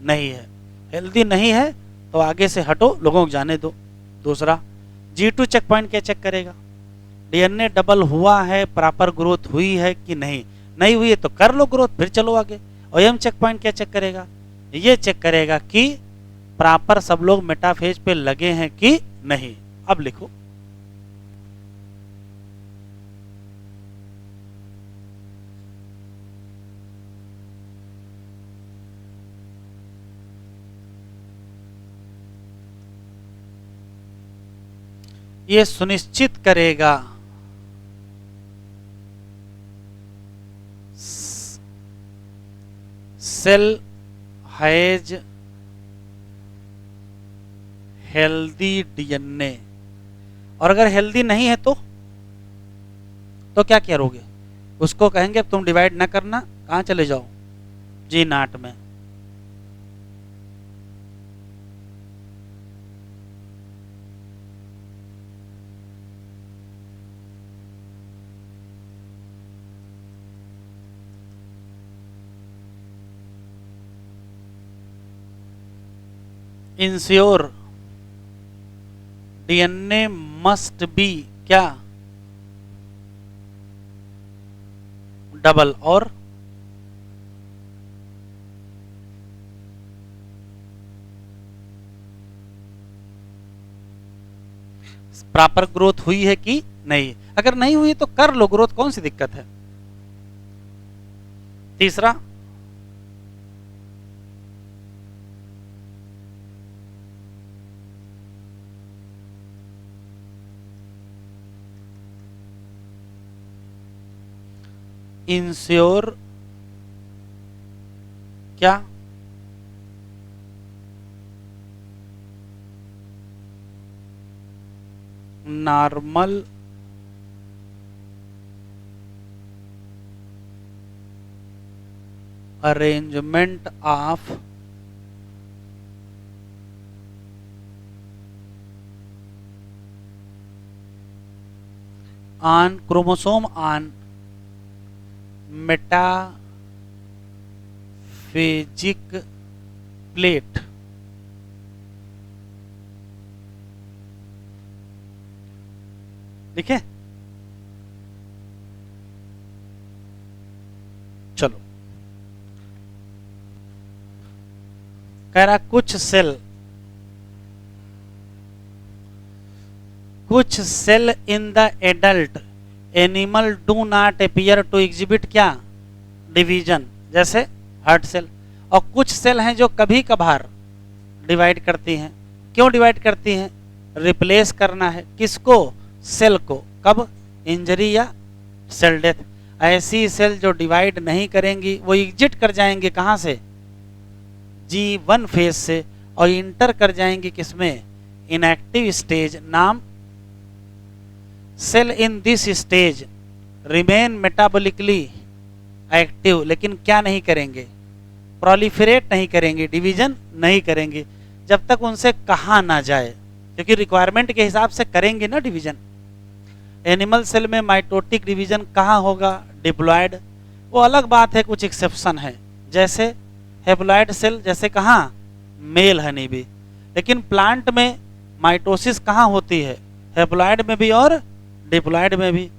Speaker 1: नहीं है। हेल्दी नहीं है तो आगे से हटो, लोगों को जाने दो। दूसरा, G2 चेक पॉइंट क्या चेक करेगा? डीएनए डबल हुआ है, प्रॉपर ग्रोथ हुई है कि नहीं। नहीं हुई है तो कर लो ग्रोथ, फिर चलो आगे। और एम चेक पॉइंट क्या चेक करेगा? ये चेक करेगा कि प्रॉपर सब लोग मेटाफेज पे लगे हैं कि नहीं। अब लिखो, ये सुनिश्चित करेगा सेल हैज हेल्दी डीएनए। और अगर हेल्दी नहीं है तो क्या करोगे? उसको कहेंगे अब तुम डिवाइड ना करना, कहाँ चले जाओ? G0 में। इंश्योर डीएनए मस्ट बी क्या? डबल। और प्रॉपर ग्रोथ हुई है कि नहीं। अगर नहीं हुई तो कर लो ग्रोथ, कौन सी दिक्कत है? तीसरा, इंश्योर क्या? Normal arrangement of on chromosome on metaphasic plate. ठीक है, चलो। कह रहा कुछ cell in the adult animal do not appear to exhibit क्या? डिवीजन, जैसे हार्ट सेल। और कुछ सेल हैं जो कभी कभार डिवाइड करती हैं। क्यों डिवाइड करती हैं? रिप्लेस करना है। किसको? सेल को। कब? इंजरी या सेल डेथ। ऐसी सेल जो डिवाइड नहीं करेंगी वो एग्जिट कर जाएंगे कहाँ से, G1 फेज से, और इंटर कर जाएंगे किसमें, इनएक्टिव स्टेज। नाम, cell in this stage remain metabolically active, लेकिन क्या नहीं करेंगे, प्रोलिफरेट नहीं करेंगे, डिवीजन नहीं करेंगे जब तक उनसे कहा ना जाए, क्योंकि रिक्वायरमेंट के हिसाब से करेंगे ना डिवीजन। एनिमल सेल में माइटोटिक डिवीजन कहाँ होगा, डिप्लॉयड। वो अलग बात है, कुछ एक्सेप्शन है, जैसे हेप्लॉयड सेल, जैसे कहाँ, मेल हनी भी। लेकिन प्लांट में माइटोसिस कहाँ होती है, हेप्लॉयड में भी और डिप्लॉयड में भी।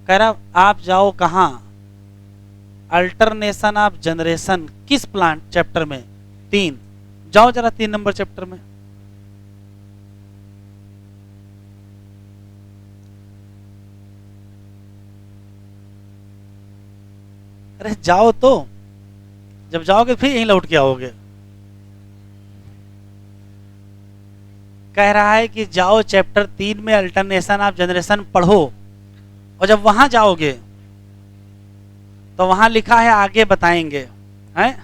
Speaker 1: कह रहा आप जाओ कहाँ, अल्टरनेशन ऑफ जनरेशन, किस प्लांट चैप्टर में, 3, जाओ जरा 3 नंबर चैप्टर में। अरे जाओ तो, जब जाओगे फिर यहीं लौट के आओगे। कह रहा है कि जाओ चैप्टर 3 में अल्टरनेशन ऑफ जनरेशन पढ़ो, और जब वहां जाओगे तो वहां लिखा है आगे बताएंगे, हैं,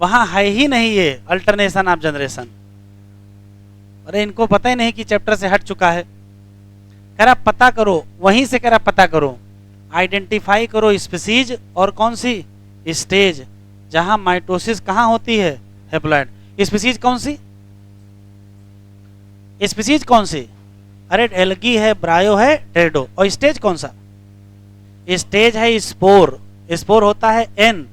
Speaker 1: वहां है ही नहीं ये अल्टरनेशन ऑफ जनरेशन। अरे इनको पता ही नहीं कि चैप्टर से हट चुका है। कह रहा पता करो, वहीं से कह रहा पता करो, आइडेंटिफाई करो स्पीसीज और कौन सी स्टेज जहां माइटोसिस कहां होती है, हेप्लॉयड। स्पीसीज कौन सी, स्पीसीज कौन सी, अरे एल्गी है, ब्रायो है, टेडो। और स्टेज कौन सा, स्टेज है स्पोर। स्पोर होता है एन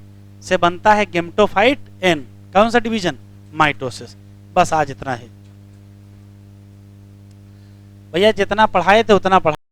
Speaker 1: से बनता है गेम्टोफाइट, एन कौन सा डिवीजन, माइटोसिस। बस आज इतना है भैया, जितना पढ़ाए थे उतना पढ़ा